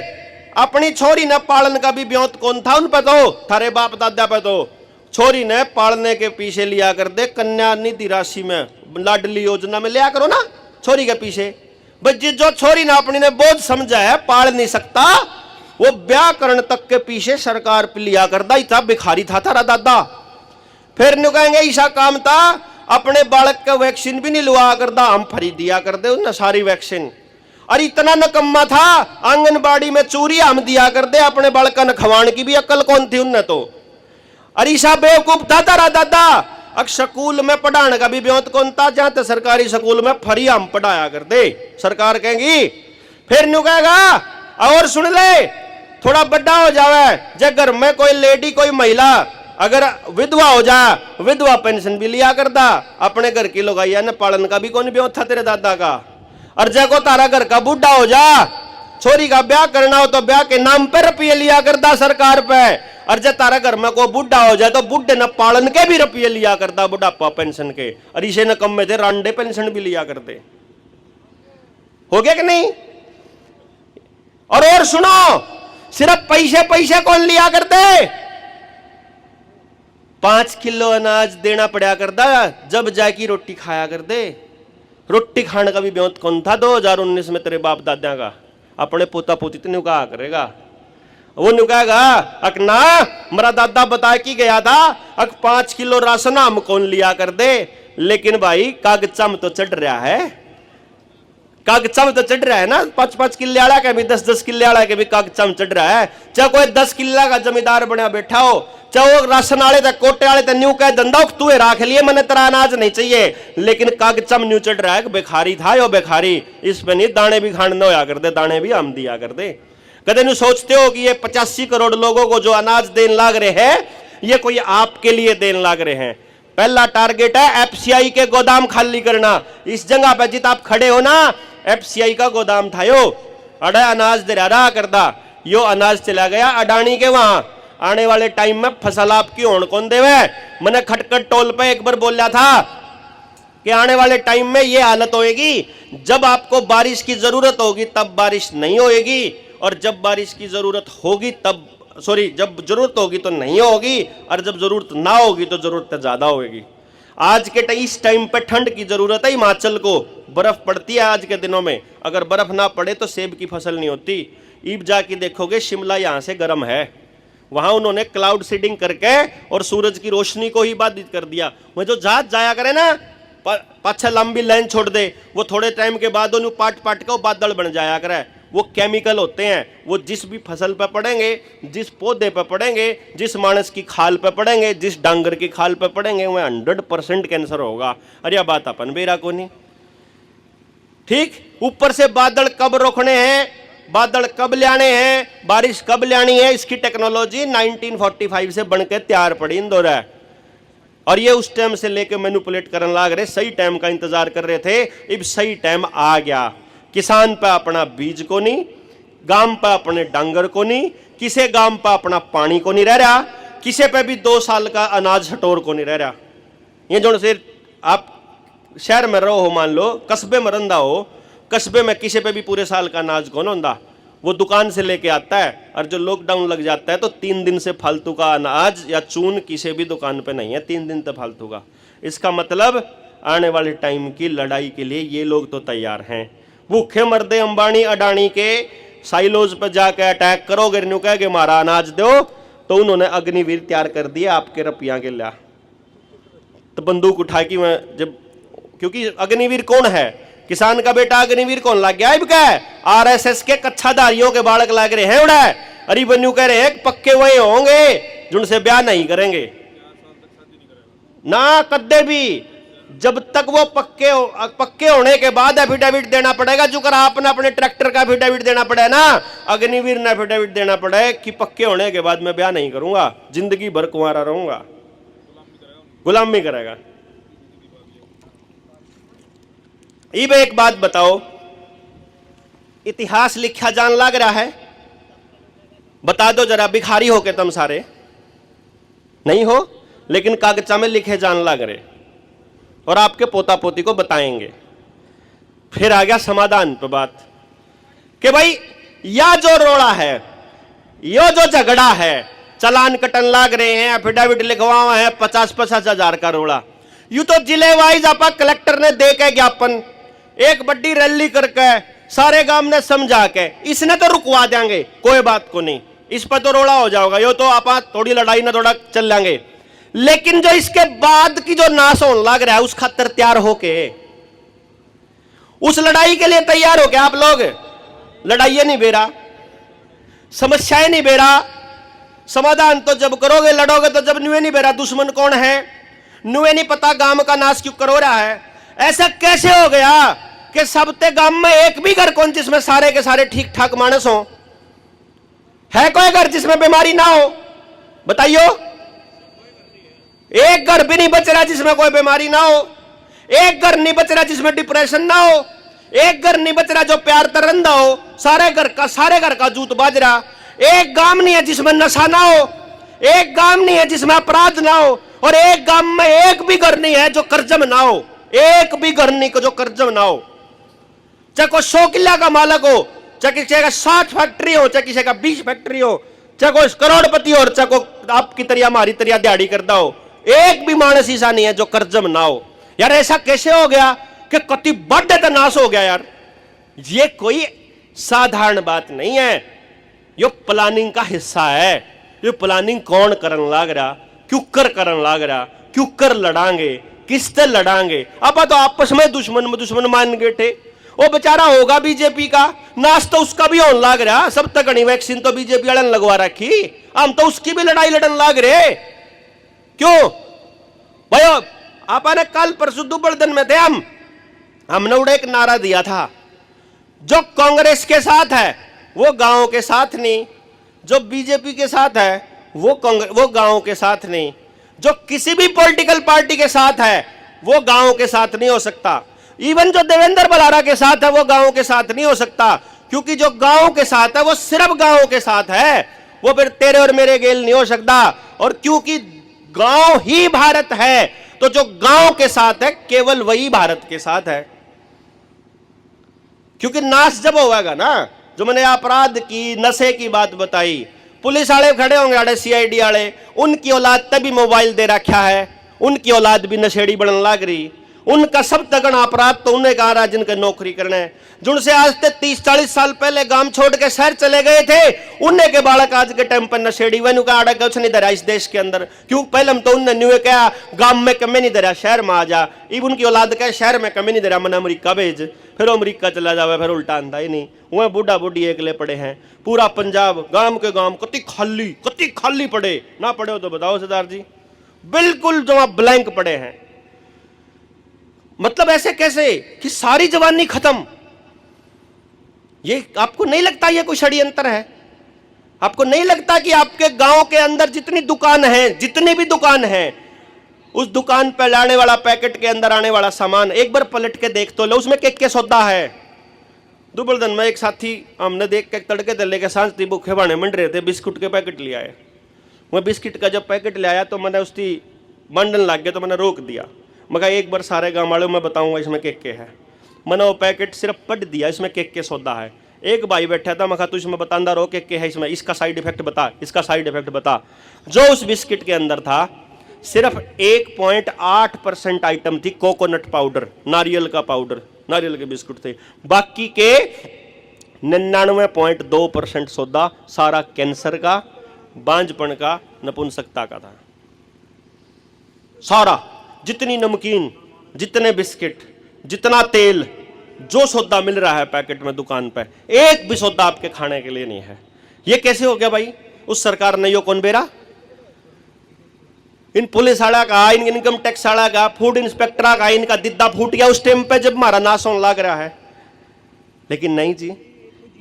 अपनी छोरी ने पालन का भी ब्योत कौन था उन पे? तो थारे बाप दादा पे तो छोरी ने पालने के पीछे लिया कर दे, कन्या निधि राशि में, लाडली योजना में लिया करो ना छोरी के पीछे। बच्ची जो छोरी ने अपनी ने बोझ समझा है, पाल नहीं सकता, वो ब्याह करण तक के पीछे सरकार पे लिया करदा, इतना भिखारी था थारा दादा। फिर नु कहेंगे ऐसा काम था, अपने बालक का वैक्सीन भी नहीं लुआ करदा, हम फ्री दिया कर दे उन्हें सारी वैक्सीन। और इतना नकम्मा था, आंगनबाड़ी में चूरी हम दिया कर दे, अपने बालक न खवान की भी अक्ल कौन थी उन्हें तो। अरे ईसा बेवकूफ था तारा दादा। अब स्कूल में पढ़ाने का भी ब्योत कौन था? जहां तो सरकारी स्कूल में फ्री हम पढ़ाया कर दे, सरकार कहेगी। फिर न्यू कहेगा और सुन ले, थोड़ा बड़ा हो जावे, जब घर में कोई लेडी कोई महिला अगर विधवा हो जा, विधवा पेंशन भी लिया करता, अपने घर की लोगाइया ने पालन का भी कौन ब्योत था तेरे दादा का। और जब को तारा घर का बूढ़ा हो जा, छोरी का ब्याह करना हो तो ब्याह के नाम पे रुपये लिया करता सरकार पे। और जब तारा घर में को बूढ़ा हो जाए तो बूढ़े न पालन के भी रुपये लिया करता, बुढ़ापा पेंशन के। और इसे न कम में थे रांडे पेंशन भी लिया करते। हो गया कि नहीं? और सुनो, सिर्फ पैसे पैसे कौन लिया करते? 5 किलो अनाज देना पड़ा करता, जब जाके रोटी खाया कर दे। रोटी खाने का भी ब्योत कौन था 2019 में तेरे बाप दादा का? अपने पोता पोती तो कहा करेगा, वो नुकाएगा अकना मेरा दादा बता के गया था, अक 5 किलो राशन हम कौन लिया कर दे। लेकिन भाई कागजा में तो चढ़ रहा है, कागचम तो चढ़ रहा है ना, 5-5 किले वाला के भी 10-10 किले वाला के भी कागचम चढ़ रहा है। चाहे कोई 10 किला का जमींदार बना बैठा हो, चाहे वो राशन वाले तक कोटे वाले तक न्यू कह धंधा तू राख लिए, मैंने तेरा अनाज नहीं चाहिए, लेकिन कागचम न्यू चढ़ रहा है कि बेखारी था यो बेखारी, इस पे नहीं दाने भी खाने होया कर दे, दाने भी हम दिया कर दे। कदे न्यू सोचते हो कि ये 85 करोड़ लोगों को जो अनाज देने लाग रहे हैं, ये कोई आपके लिए देने लाग रहे हैं। पहला टारगेट है एफसीआई के गोदाम खाली करना। इस जगह पे जित आप खड़े हो ना, एफसीआई का गोदाम था यो, अड़ा अनाज दे रहा करदा, यो अनाज चला गया अडानी के वहां। आने वाले टाइम में फसल आपकी होड़ कौन देवे। मैंने खटखट टोल पे एक बार बोला था कि आने वाले टाइम में ये हालत होएगी, जब आपको बारिश की जरूरत होगी तब बारिश नहीं होएगी, और जब बारिश की जरूरत होगी तब जब जरूरत होगी तो नहीं होगी, और जब जरूरत ना होगी तो जरूरत ज्यादा होगी। आज के इस टाइम पे ठंड की जरूरत है हिमाचल को, बर्फ पड़ती है आज के दिनों में, अगर बर्फ ना पड़े तो सेब की फसल नहीं होती। ईब जाके देखोगे शिमला यहाँ से गर्म है, वहां उन्होंने क्लाउड सीडिंग करके और सूरज की रोशनी को ही बाधित कर दिया। वह जो जहाज जाया करे ना, पाछे लंबी लाइन छोड़ दे, वो थोड़े टाइम के बाद उन्हें पाट पाट के बादल बन जाया करे। वो केमिकल होते हैं, वो जिस भी फसल पे पड़ेंगे, जिस पौधे पे पड़ेंगे, जिस मानस की खाल पे पड़ेंगे, जिस डांगर की खाल पे पड़ेंगे, वह 100% कैंसर होगा। अरे यह बात अपन बेरा को नहीं ठीक। ऊपर से बादल कब रोकने हैं, बादल कब लाने हैं, बारिश कब लानी है, इसकी टेक्नोलॉजी 1945 से बनके तैयार पड़ी इंदौर है। और ये उस टाइम से लेके मैनिपुलेट करने लग रहे, सही टाइम का इंतजार कर रहे थे, अब सही टाइम आ गया। किसान पे अपना बीज को नहीं, गांव पे अपने डांगर को नहीं, किसे गांव पे अपना पानी को नहीं रह रहा, किसे पे भी 2 साल का अनाज हटोर को नहीं रह रहा। ये जो से आप शहर में रहो हो, मान लो कस्बे में रंदा हो, कस्बे में किसी पे भी पूरे साल का अनाज कौन होता, वो दुकान से लेके आता है, और जो लॉकडाउन लग जाता है तो 3 दिन से फालतू का अनाज या चून किसी भी दुकान पे नहीं है, 3 दिन तक फालतू का। इसका मतलब आने वाले टाइम की लड़ाई के लिए ये लोग तो तैयार हैं। भूखे मर्दे अंबानी अडानी के साइलोज पर जाकर अटैक करोगे, न्यू कह के मारा अनाज दो, तो उन्होंने अग्निवीर तैयार कर दिया आपके रपिया के लिया। तो बंदूक उठा की मैं जब, क्योंकि अग्निवीर कौन है, किसान का बेटा अग्निवीर कौन लग गया, क्या है आरएसएस के कच्छाधारियों के बालक लाग रहे हैं उड़ा। अरे बन्यू कह रहे हैं पक्के वही होंगे जिनसे ब्याह नहीं करेंगे ना कद्दे भी, जब तक वो पक्के होने के बाद एफिडेविट देना पड़ेगा। जो कर आपने अपने ट्रैक्टर का एफिडेविट देना पड़े ना, अग्निवीर ने एफिडेविट देना पड़े कि पक्के होने के बाद मैं ब्याह नहीं करूंगा, जिंदगी भर कुंवारा रहूंगा, गुलामी करेगा। अब एक बात बताओ, इतिहास लिखा जान लग रहा है, बता दो जरा, भिखारी हो के तुम सारे नहीं हो, लेकिन कागजा में लिखे जान लग रहे, और आपके पोता पोती को बताएंगे। फिर आ गया समाधान पे बात कि भाई या जो रोड़ा है, यो जो झगड़ा है, चालान कटन लाग रहे हैं, एफिडेविट लिखवा है 50-50 हजार का रोड़ा, यू तो जिले वाइज आप कलेक्टर ने दे के ज्ञापन, एक बड़ी रैली करके सारे गांव ने समझा के इसने तो रुकवा देंगे, कोई बात को नहीं, इस पर तो रोड़ा हो जाएगा, यो तो आप थोड़ी लड़ाई ना थोड़ा चल लेंगे। लेकिन जो इसके बाद की जो नाश होने लग रहा है, उस खातर तैयार होके, उस लड़ाई के लिए तैयार होके आप लोग लड़ाइए नहीं बेरा, समस्याएं नहीं बेरा, समाधान तो जब करोगे लड़ोगे तो जब नुए नहीं बेरा दुश्मन कौन है, नुए नहीं पता गांव का नाश क्यों करो रहा है। ऐसा कैसे हो गया कि सबते गांव में एक भी घर कौन जिसमें सारे के सारे ठीक ठाक मानस हो, है कोई घर जिसमें बीमारी ना हो, बताइयो। एक घर भी नहीं बच रहा जिसमें कोई बीमारी ना हो, एक घर नहीं बच रहा जिसमें डिप्रेशन ना हो, एक घर नहीं बच रहा जो प्यार तरंदा हो, सारे घर का जूत बाज रहा। एक गांव नहीं है जिसमें नशा ना हो, एक गांव नहीं है जिसमें अपराध ना हो, और एक गांव में एक भी घर नहीं है जो कर्जम ना हो, एक भी घर नहीं जो कर्जम ना हो। चाहे कोई 100 किला का मालक हो, चाहे किसी का 60 फैक्ट्री हो, चाहे किसी का 20 फैक्ट्री हो, चाहे कोई करोड़पति हो, चाहे कोई आपकी तरह हमारी तरह दिहाड़ी करता हो, एक भी मानस ऐसा नहीं है जो कर्जम ना हो। यार ऐसा कैसे हो गया कि कति बड़े तो नाश हो गया यार, ये कोई साधारण बात नहीं है, ये प्लानिंग का हिस्सा है। ये प्लानिंग कौन करन लाग रहा, क्यों कर करन लाग रहा, क्यों कर लड़ांगे, किससे लड़ांगे। अब तो आपस में दुश्मन मान गए थे, वो बेचारा होगा बीजेपी का, नाश तो उसका भी होने लाग रहा। सब तक वैक्सीन तो बीजेपी वाले ने लगवा रखी, हम तो उसकी भी लड़ाई लड़न लाग रहे। क्यों भाई? आपने कल परसों दोपहर दिन में थे, हमने उड़े एक नारा दिया था, जो कांग्रेस के साथ है वो गांव के साथ नहीं, जो बीजेपी के साथ है वो गांव के साथ नहीं, जो किसी भी पॉलिटिकल पार्टी के साथ है वो गांव के साथ नहीं हो सकता। इवन जो देवेंद्र बलारा के साथ है वो गांव के साथ नहीं हो सकता, क्योंकि जो गांव के साथ है वो सिर्फ गांव के साथ है, वो फिर तेरे और मेरे गेल नहीं हो सकता। और क्योंकि गांव ही भारत है, तो जो गांव के साथ है केवल वही भारत के साथ है। क्योंकि नाश जब होगा ना, जो मैंने अपराध की, नशे की बात बताई, पुलिस वाले खड़े होंगे आड़े, सीआईडी वाले, उनकी औलाद तभी मोबाइल दे रखा है, उनकी औलाद भी नशेड़ी बनने लग रही। उनका सब तगड़ा अपराध तो उन्हें कहा रहा जिनके नौकरी करने हैं, जिनसे आज से 30-40 साल पहले गांव छोड़ के शहर चले गए थे, उन्हें के बालक आज के टाइम पर नशेड़ी वनु का आड़ा कुछ नहीं धरा इस देश के अंदर। क्यों? पहले हम तो उन्हें न्यू क्या गांव में कमी नहीं धरा, शहर में आ जा। इब उनकी औलाद का शहर में कमी नहीं धरा, मैंने अमरीका भेज, फिर अमरीका चला जावे, फिर उल्टा आंदा ही नहीं। वह बूढ़ा बूढ़ी एकले पड़े हैं, पूरा पंजाब गांव के गांव कति खाली पड़े। ना पड़े हो तो बताओ सरदार जी, बिल्कुल जो ब्लैंक पड़े हैं। मतलब ऐसे कैसे कि सारी जवानी खत्म? ये आपको नहीं लगता ये कोई षड्यंत्र है? आपको नहीं लगता कि आपके गांव के अंदर जितनी दुकान है, जितनी भी दुकान है, उस दुकान पर लाने वाला पैकेट के अंदर आने वाला सामान एक बार पलट के देख तो लो, उसमें के सौदा है। दोपहर दिन में एक साथी हमने देख के तड़के तले के सांझ भूखे बाने मंड रहे थे, बिस्कुट के पैकेट ले आए। वह बिस्किट का जब पैकेट ले आया तो मैंने उसकी मंडन लग गया, तो मैंने रोक दिया। मैं कहा एक बार सारे गाँव वालों में बताऊंगा इसमें के है। मैंने वो पैकेट सिर्फ पढ़ दिया, इसमें के सौदा है। एक भाई बैठा था, मैं कहा तू इसमें बतांदा रहो के है इसमें, इसका साइड इफेक्ट बता, इसका साइड इफेक्ट बता। जो उस बिस्किट के अंदर था सिर्फ 1.8% आइटम थी कोकोनट पाउडर, नारियल का पाउडर, नारियल के बिस्कुट थे। बाकी के 99.2% सौदा सारा कैंसर का, बांझपन का, नपुंसकता का था। सारा जितनी नमकीन, जितने बिस्किट, जितना तेल, जो सौदा मिल रहा है पैकेट में दुकान पे, एक भी सौदा आपके खाने के लिए नहीं है। ये कैसे हो गया भाई? उस सरकार ने यो कौन बेरा? इन पुलिस वाला का, इन इनकम टैक्स वाला का, फूड इंस्पेक्टर का, इनका दिद्दा फूट गया उस टाइम पे जब हमारा नाश होने लग रहा है। लेकिन नहीं जी,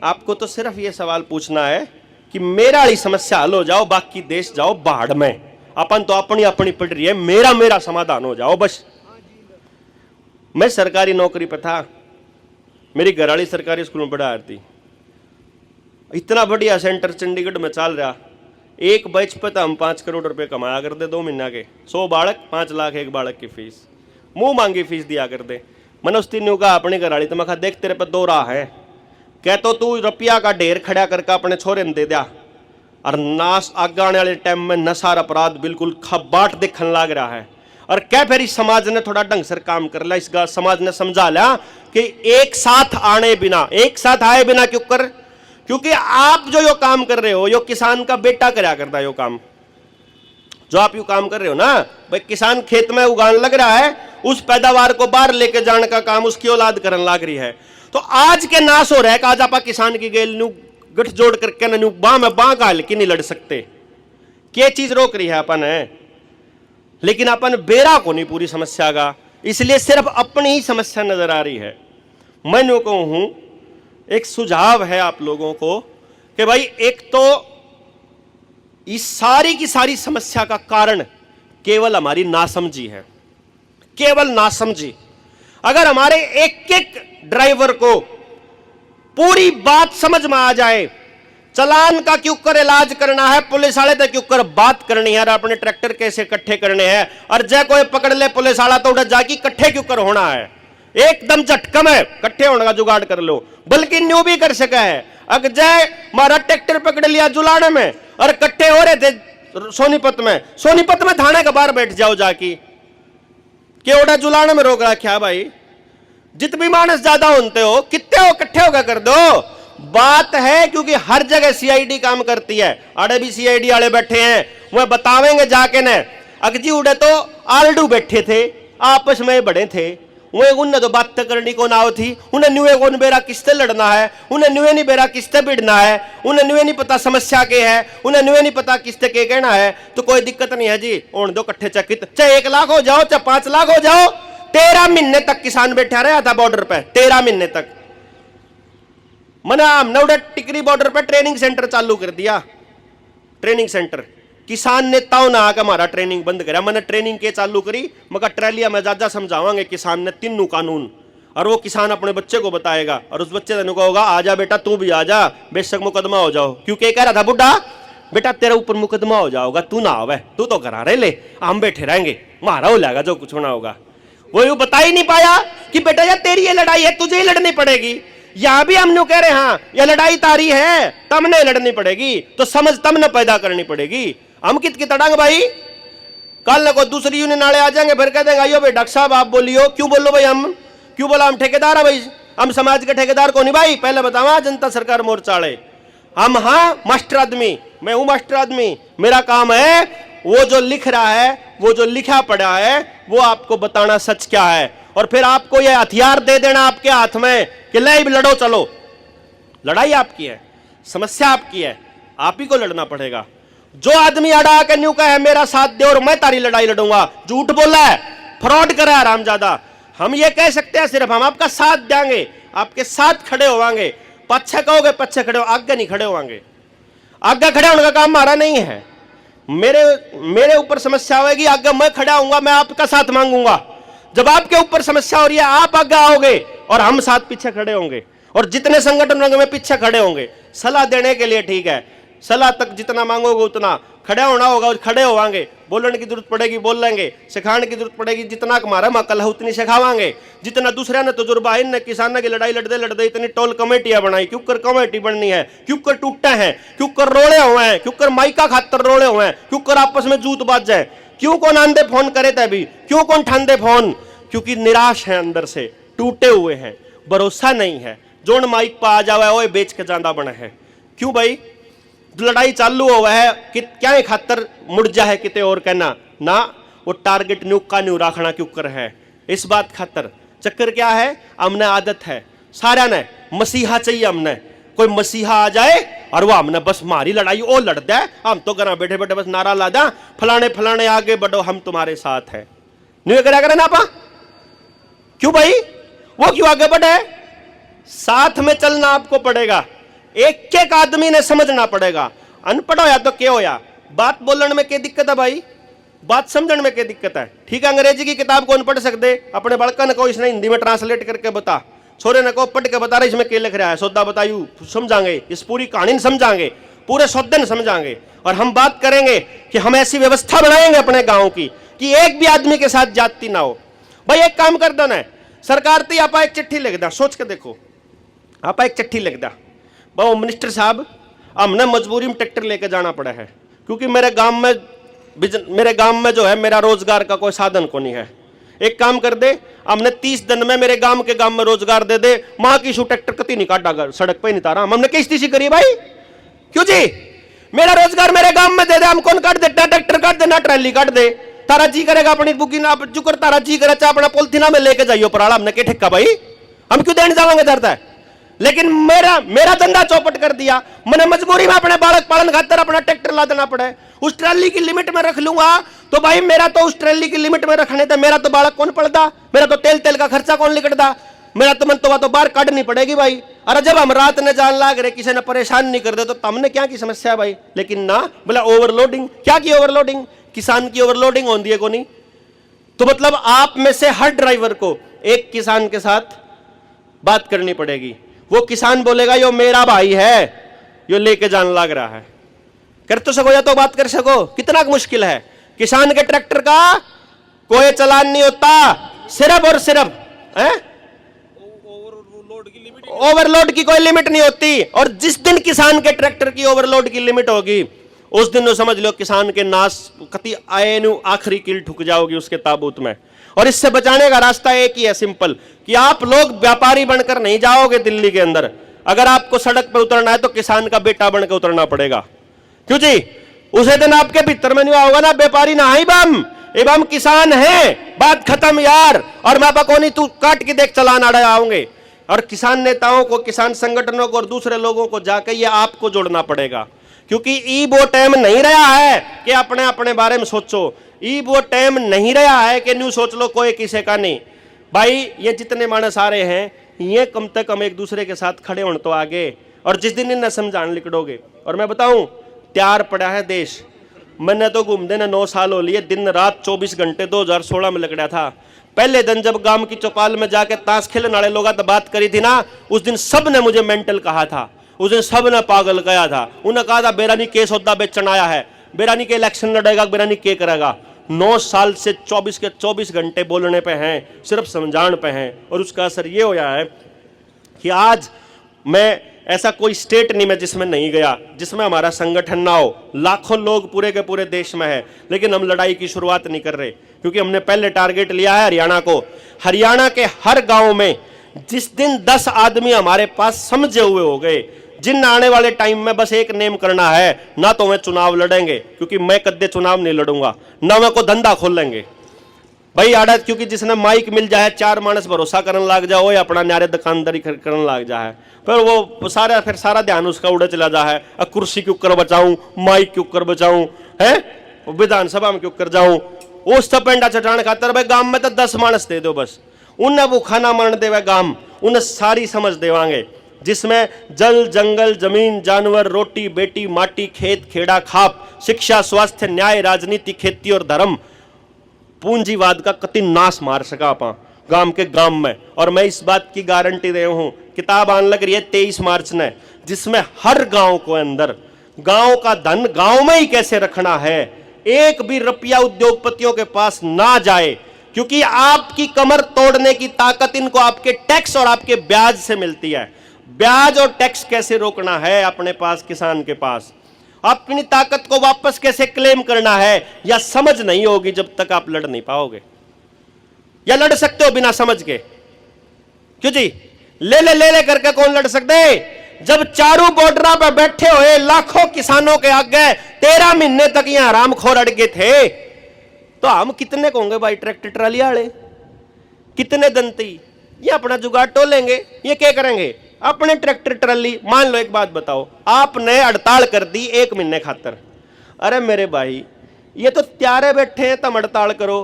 आपको तो सिर्फ ये सवाल पूछना है कि मेरा ही समस्या हल हो जाओ, बाकी देश जाओ बाढ़ में। अपन तो अपनी अपनी पड़ रही है, मेरा समाधान हो जाओ बस। मैं सरकारी नौकरी पर था, मेरी घरवाली सरकारी स्कूल में पढ़ा रही थी। इतना बढ़िया सेंटर चंडीगढ़ में चल रहा, एक बैच पे तो हम 5 करोड़ रुपए कमाया करते 2 महीना के। 100 बालक 5 लाख एक बालक की फीस, मुंह मांगी फीस दिया करते। मैंने उस तीनों का अपनी घरवाली, तो मैं कहा देख तेरे पे 2 राह है, कह तो तू रुपया का ढेर खड़ा करके अपने छोरे ने दे दिया, और नाश आगे आने वाले टाइम में नशा अपराध बिल्कुल खबाट दिखने लग रहा है। और क्या फिर इस समाज ने थोड़ा ढंग से काम कर लिया, इस समाज ने समझा लिया कि एक साथ आए बिना क्यों कर? क्योंकि आप जो यो काम कर रहे हो, यो किसान का बेटा करा करता है। यो काम जो आप यो काम कर रहे हो ना भाई, किसान खेत में उगाने लग रहा है, उस पैदावार को बाहर लेके जाने का काम उसकी औलाद करने लग रही है। तो आज के नाश हो रहा है कि आज आप किसान की गेल न्यू गठ जोड़ करके न्यू बाह में बाह गाल के नहीं लड़ सकते। क्या चीज रोक रही है अपन है, लेकिन अपन बेरा को नहीं पूरी समस्या का, इसलिए सिर्फ अपनी ही समस्या नजर आ रही है। मैं न्यू कहूं, एक सुझाव है आप लोगों को कि भाई एक तो इस सारी की सारी समस्या का कारण केवल हमारी नासमझी है, केवल नासमझी। अगर हमारे एक एक ड्राइवर को पूरी बात समझ में आ जाए, चलान का क्यों कर इलाज करना है, पुलिस वाले तो क्यों कर बात करनी है, और अपने ट्रैक्टर कैसे इकट्ठे करने हैं, और जय कोई पकड़ ले पुलिस वाला तो उधर जाके इकट्ठे क्यों कर होना है, एकदम झटकम है इकट्ठे होने का जुगाड़ कर लो। बल्कि न्यू भी कर सका है, अगर जय मारा ट्रैक्टर पकड़ लिया जुलाने में और इकट्ठे हो रहे थे सोनीपत में थाने के बाहर बैठ जाओ जाके, के ओडा जुलाने में रोक रखा भाई। जितने मानस ज्यादा होते हो, कितने हो इकट्ठे होकर कर दो। बात है क्योंकि हर जगह सीआईडी काम करती है, अड़े भी सीआईडी वाले बैठे हैं, वह बतावेंगे जाके न। अगजी उड़े तो आलडू बैठे थे, आपस में बड़े थे, वो उन्हें तो बात करनी को ना थी, उन्हें न्यूए कौन बेरा किससे लड़ना है, उन्हें न्यूए नहीं बेरा किससे भिड़ना है, उन्हें न्यूए नहीं पता समस्या के है, उन्हें न्यूए नहीं पता किससे के कहना है। तो कोई दिक्कत नहीं है जी, ओढ़ दो कट्ठे चकित, चाहे 1 लाख हो जाओ चाहे 5 लाख हो जाओ। 13 महीने तक किसान बैठा रहा था बॉर्डर पे, 13 महीने तक। मैंने हमने उड़े टिकरी बॉर्डर पे ट्रेनिंग सेंटर चालू कर दिया, ट्रेनिंग सेंटर। किसान नेताओं ने आकर हमारा ट्रेनिंग बंद करा। मैंने ट्रेनिंग के चालू करी, मगर ट्रेलिया में ज्यादा समझावांगे किसान ने तीनों कानून, और वो किसान अपने बच्चे को बताएगा और उस बच्चे ने कहोगा आजा बेटा तू भी आजा, बेशक मुकदमा हो जाओ। क्योंकि कह रहा था बुढ़ा बेटा तेरे ऊपर मुकदमा हो जाओगा, तू ना आवे, तू तो करा रहे ले, हम बैठे रहेंगे, मारा हो जाएगा जो कुछ होना होगा। वो यूं बता ही नहीं पाया कि बेटा यार तेरी ये लड़ाई है, तुझे ही लड़नी पड़ेगी। यहां भी हम कह रहे हैं हाँ ये लड़ाई तारी है, तमने लड़नी पड़ेगी, तो समझ तमने पैदा करनी पड़ेगी। हम कित की तड़ांग भाई, कल को दूसरी यूनियन वाले आ जाएंगे, फिर कह देंगे आइयो भाई डॉक्टर साहब आप बोलियो। क्यों बोलो भाई, हम क्यों बोला, हम ठेकेदार है भाई, हम समाज के ठेकेदार को नहीं भाई। पहले बताओ जनता सरकार मोर्चा वाले हम, हाँ मास्टर आदमी, मैं हूं मास्टर आदमी, मेरा काम है वो जो लिख रहा है, वो जो लिखा पड़ा है वो आपको बताना सच क्या है, और फिर आपको ये हथियार दे देना आपके हाथ में कि ले लड़ो चलो। लड़ाई आपकी है, समस्या आपकी है, आप ही को लड़ना पड़ेगा। जो आदमी अड़ा के न्यू का है मेरा साथ दे और मैं तारी लड़ाई लड़ूंगा, झूठ बोला है, फ्रॉड करा है रामजादा। हम ये कह सकते हैं सिर्फ हम आपका साथ देंगे, आपके साथ खड़े होवांगे। पीछे कहोगे पीछे खड़े हो, आगे नहीं खड़े होवांगे। आगे खड़े होने का काम हमारा नहीं है। मेरे ऊपर समस्या होगी, आगे मैं खड़ा होऊंगा, मैं आपका साथ मांगूंगा। जब आपके ऊपर समस्या हो रही है आप आगे आओगे और हम साथ पीछे खड़े होंगे, और जितने संगठन होंगे में पीछे खड़े होंगे सलाह देने के लिए। ठीक है, सलाह तक जितना मांगोगे उतना खड़े होना होगा, खड़े होवांगे। बोलने की जरूरत पड़ेगी बोल लेंगे, सिखाने की जरूरत पड़ेगी जितना हमारा मकल है उतनी सिखावांगे। जितना दूसरे ने तजुर्बा है, इनने किसानों की लड़ाई लड़ते लड़ते इतनी टोल कमेटियां बनाई, क्यों कर कमेटी बननी है, क्यों कर टूटे हैं, क्यों कर रोड़े हुए हैं, क्यों कर माइका खातर रोड़े हुए हैं, क्यों कर आपस में जूत बाज जाए, क्यों कौन आंदे फोन करे तभी, क्यों कौन ठांदे फोन, क्योंकि निराश है, अंदर से टूटे हुए हैं, भरोसा नहीं है। जोन माइक पर आ जावे वो बेच के जांदा बने है। क्यों भाई, लड़ाई चालू हुआ है कि क्या खातर मुड़ जाए किते और कहना ना, वो टारगेट न्यू का न्यू रखना क्यों कर है, इस बात खातर। चक्कर क्या है, हमने आदत है सारा ने मसीहा चाहिए, हमने कोई मसीहा आ जाए और वो हमने बस मारी लड़ाई ओ लड़ दे, हम तो घर बैठे बैठे बस नारा ला दा फलाने फलाने आगे बढ़ो हम तुम्हारे साथ है। नहीं करा करे ना पा, क्यों भाई, वो क्यों आगे बढ़े, साथ में चलना आपको पड़ेगा। एक एक आदमी ने समझना पड़ेगा। अनपढ़ होया तो क्या होया, बात बोलने में क्या दिक्कत है भाई, बात समझने में क्या दिक्कत है। ठीक है, अंग्रेजी की किताब कौन पढ़ सकते, अपने बड़का ने को इसने हिंदी में ट्रांसलेट करके बता, छोरे ने को पढ़ के बता रहे इसमें क्या लिख रहा है, सौदा बतायू समझाएंगे, इस पूरी कहानी समझाएंगे, पूरे सौदे समझाएंगे। और हम बात करेंगे कि हम ऐसी व्यवस्था बनाएंगे अपने गांव की कि एक भी आदमी के साथ जाति ना हो। भाई एक काम कर दो ना, सरकार तो आप एक चिट्ठी लिख दा, सोच के देखो, आप एक चिट्ठी लिख दा, बहु मिनिस्टर साहब हमने मजबूरी में ट्रैक्टर लेके जाना पड़ा है, क्योंकि मेरे गांव में जो है मेरा रोजगार का कोई साधन को नहीं है। एक काम कर दे, हमने 30 दिन में मेरे गांव में रोजगार दे दे, मां की शू ट्रैक्टर कती नहीं काटा, सड़क पे नहीं तारा, हमने किस सी करी भाई, क्यों जी, मेरा रोजगार मेरे गांव में दे दे, हम कौन काट दे, ट्रैक्टर काट दे ना ट्रैली काट दे, तारा जी करेगा अपनी बुकिंग आप जुकर, तारा जी करे चाहे अपना पोलिथीना में लेके जाइयो पराड़ा, हमने क्या ठेका भाई, हम क्यों देने जावांगे डरता है। लेकिन मेरा धंधा चौपट कर दिया, मैंने मजबूरी में अपने बालक पालन खातर अपना ट्रैक्टर ला देना पड़े। उस ट्रैली की लिमिट में रख लूंगा तो भाई मेरा तो उस ट्रैली की लिमिट में रखने थे, मेरा तो बालक कौन पड़ता, मेरा तो तेल का खर्चा कौन लिखता, मेरा तो मन तो बाहर काटनी पड़ेगी भाई। अरे जब हम रात ने जान लाग रहे, किसी ने परेशान नहीं कर दे तो हमने क्या की समस्या है भाई। लेकिन ना बोला ओवरलोडिंग, क्या की ओवरलोडिंग, किसान की ओवरलोडिंग होती है को नहीं। तो मतलब आप में से हर ड्राइवर को एक किसान के साथ बात करनी पड़ेगी। वो किसान बोलेगा यो मेरा भाई है, यो लेके जान लग रहा है, कर तो सको या तो बात कर सको, कितना मुश्किल है। किसान के ट्रैक्टर का कोई चालान नहीं होता, सिर्फ और सिर्फ ओवरलोड की कोई लिमिट नहीं होती। और जिस दिन किसान के ट्रैक्टर की ओवरलोड की लिमिट होगी उस दिन तो समझ लो किसान के नाश कति आए आखिरी कील ठुक जाओगी उसके ताबूत में। और इससे बचाने का रास्ता एक ही है, सिंपल, कि आप लोग व्यापारी बनकर नहीं जाओगे दिल्ली के अंदर। अगर आपको सड़क पर उतरना है तो किसान का बेटा बनकर उतरना पड़ेगा। क्यों जी, उसे दिन आपके भीतर में नहीं होगा ना व्यापारी ना आई बम, अब हम किसान हैं, बात खत्म यार। और मैं बकोनी तू काट के देख चलान आड़े आऊंगे। और किसान नेताओं को, किसान संगठनों को और दूसरे लोगों को जाकर ये आपको जोड़ना पड़ेगा, क्योंकि ई वो टाइम नहीं रहा है कि अपने अपने बारे में सोचो। ई वो टाइम नहीं रहा है कि न्यू सोच लो कोई किसी का नहीं। भाई ये जितने मानस आ रहे हैं, ये कम से कम एक दूसरे के साथ खड़े होने तो आगे। और जिस दिन इन्हें समझाने निकलोगे, और मैं बताऊं तैयार पड़ा है देश। मैंने तो घूमते ना 9 साल हो लिए, दिन रात 24 घंटे 2016 में लग रहा था। पहले दिन जब गांव की चौपाल में जाके ताश खेलने वाले लोगों से बात करी थी ना, उस दिन सब ने मुझे मेंटल कहा था, उस दिन सब ने पागल कहा था। उन्होंने कहा था बेरानी के सौदा बेचन आया है, बेरानी के इलेक्शन लड़ेगा, बेरानी के करेगा। 9 साल से 24 के 24 घंटे बोलने पे हैं, सिर्फ समझाने पे हैं। और उसका असर ये होया है कि आज मैं ऐसा कोई स्टेट नहीं मैं जिसमें नहीं गया, जिसमें हमारा संगठन ना हो। लाखों लोग पूरे के पूरे देश में है, लेकिन हम लड़ाई की शुरुआत नहीं कर रहे, क्योंकि हमने पहले टारगेट लिया है हरियाणा को। हरियाणा के हर गांव में जिस दिन 10 आदमी हमारे पास समझे हुए हो गए, जिन आने वाले टाइम में बस एक नेम करना है, ना तो मैं चुनाव लड़ेंगे, क्योंकि मैं कद्दे चुनाव नहीं लड़ूंगा, ना मैं को धंधा खोल लेंगे भाई आड़त। क्योंकि जिसने माइक मिल जाए, 4 मानस भरोसा करने लग जाओ, या अपना न्यारे दुकानदारी करने लग जाए, फिर वो सारा ध्यान उसका उड़े चला जाए। कुर्सी क्यों कर बचाऊं, माइक क्यों कर बचाऊं, है विधानसभा में क्यों कर जाऊं। वो स्टपेंडा चटाने खातर भाई गांव में तो 10 मानस दे दो बस, उन्हें वो खाना मरण देवे गांव, उन्हें सारी समझ देवांगे, जिसमें जल जंगल जमीन जानवर रोटी बेटी माटी खेत खेड़ा खाप शिक्षा स्वास्थ्य न्याय राजनीति खेती और धर्म पूंजीवाद का कति नाश मार सका अपा गांव के गांव में। और मैं इस बात की गारंटी दे हूं, किताब आने लग रही है 23 मार्च ने, जिसमें हर गांव को अंदर गांव का धन गांव में ही कैसे रखना है, एक भी रुपया उद्योगपतियों के पास ना जाए, क्योंकि आपकी कमर तोड़ने की ताकत इनको आपके टैक्स और आपके ब्याज से मिलती है। ब्याज और टैक्स कैसे रोकना है अपने पास, किसान के पास अपनी ताकत को वापस कैसे क्लेम करना है, या समझ नहीं होगी जब तक आप लड़ नहीं पाओगे। या लड़ सकते हो बिना समझ के? क्यों जी, ले करके कौन लड़ सकते? जब चारों बॉर्डर पर बैठे हुए लाखों किसानों के आगे 13 महीने तक यहां हरामखोर अड़के थे, तो हम कितने होंगे भाई ट्रैक्टर ट्राली वाले, कितने दंती, ये अपना जुगाड़ टोलेंगे, ये क्या करेंगे अपने ट्रैक्टर ट्राली। मान लो एक बात बताओ, आपने हड़ताल कर दी 1 महीने खातर, अरे मेरे भाई ये तो त्यारे बैठे हैं, तुम हड़ताल करो।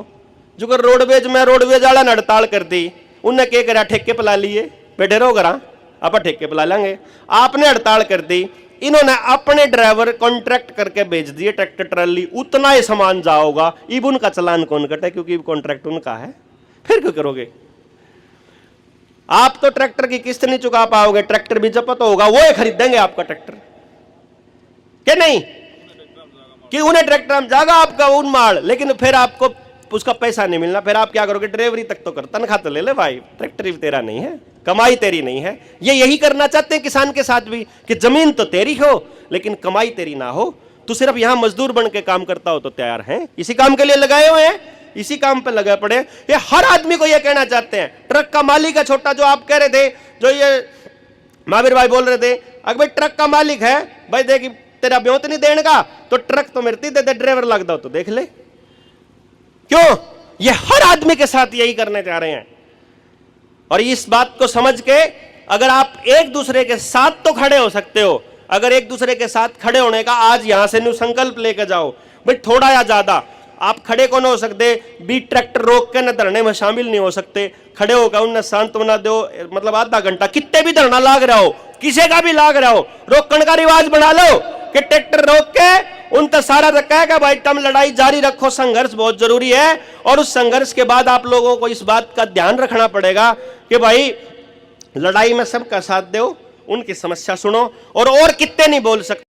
जो कर रोडवेज में रोडवेज वाला ने हड़ताल कर दी, उनने क्या करा, ठेके पिला लिए, बैठे रहो करा आप ठेके पिला लेंगे। आपने हड़ताल कर दी, इन्होंने अपने ड्राइवर कॉन्ट्रैक्ट करके भेज दिए ट्रैक्टर ट्राली, उतना ही सामान जाओगा, इब उनका चलान कौन कटे, क्योंकि कॉन्ट्रैक्ट उनका है। फिर क्यों करोगे आप? तो ट्रैक्टर की किस्त नहीं चुका पाओगे, ट्रैक्टर भी जब्त होगा, वो ही खरीदेंगे आपका ट्रैक्टर, क्या नहीं? कि उन्हें ट्रैक्टर हम जागा आपका उन माल, लेकिन फिर आपको उसका पैसा नहीं मिलना। फिर आप क्या करोगे, ड्राइवरी तक तो कर, तनख्वाह तो ले ले भाई, ट्रैक्टर भी तेरा नहीं है, कमाई तेरी नहीं है। ये यही करना चाहते हैं किसान के साथ भी, कि जमीन तो तेरी हो लेकिन कमाई तेरी ना हो, तू सिर्फ यहां मजदूर बन के काम करता हो तो तैयार हैं, इसी काम के लिए लगाए हुए हैं, इसी काम पे लगे पड़े। ये हर आदमी को ये कहना चाहते हैं। ट्रक का मालिक है छोटा, जो आप कह रहे थे, जो ये महावीर भाई बोल रहे थे, अगर भाई ट्रक का मालिक है भाई, देख तेरा ब्योत नहीं देने का तो ट्रक तो मेरे दे दे, ड्राइवर लग दो तो देख ले। क्यों? ये हर आदमी के साथ यही करने जा रहे हैं। और इस बात को समझ के अगर आप एक दूसरे के साथ तो खड़े हो सकते हो, अगर एक दूसरे के साथ खड़े होने का आज यहां से न्यू संकल्प लेकर जाओ भाई, थोड़ा या ज्यादा आप खड़े को ना हो सकते, बीट ट्रैक्टर रोक के न धरने में शामिल नहीं हो सकते, खड़े होकर उन्हें सांत्वना दो, मतलब आधा घंटा कितने भी धरना लाग रहा हो, किसी का भी लाग रहा हो, रोकने का रिवाज बना लो कि ट्रैक्टर रोक के उन तक सारा रखा है कि भाई तुम लड़ाई जारी रखो, संघर्ष बहुत जरूरी है। और उस संघर्ष के बाद आप लोगों को इस बात का ध्यान रखना पड़ेगा कि भाई लड़ाई में सबका साथ दो, उनकी समस्या सुनो, और कितने नहीं बोल सकते।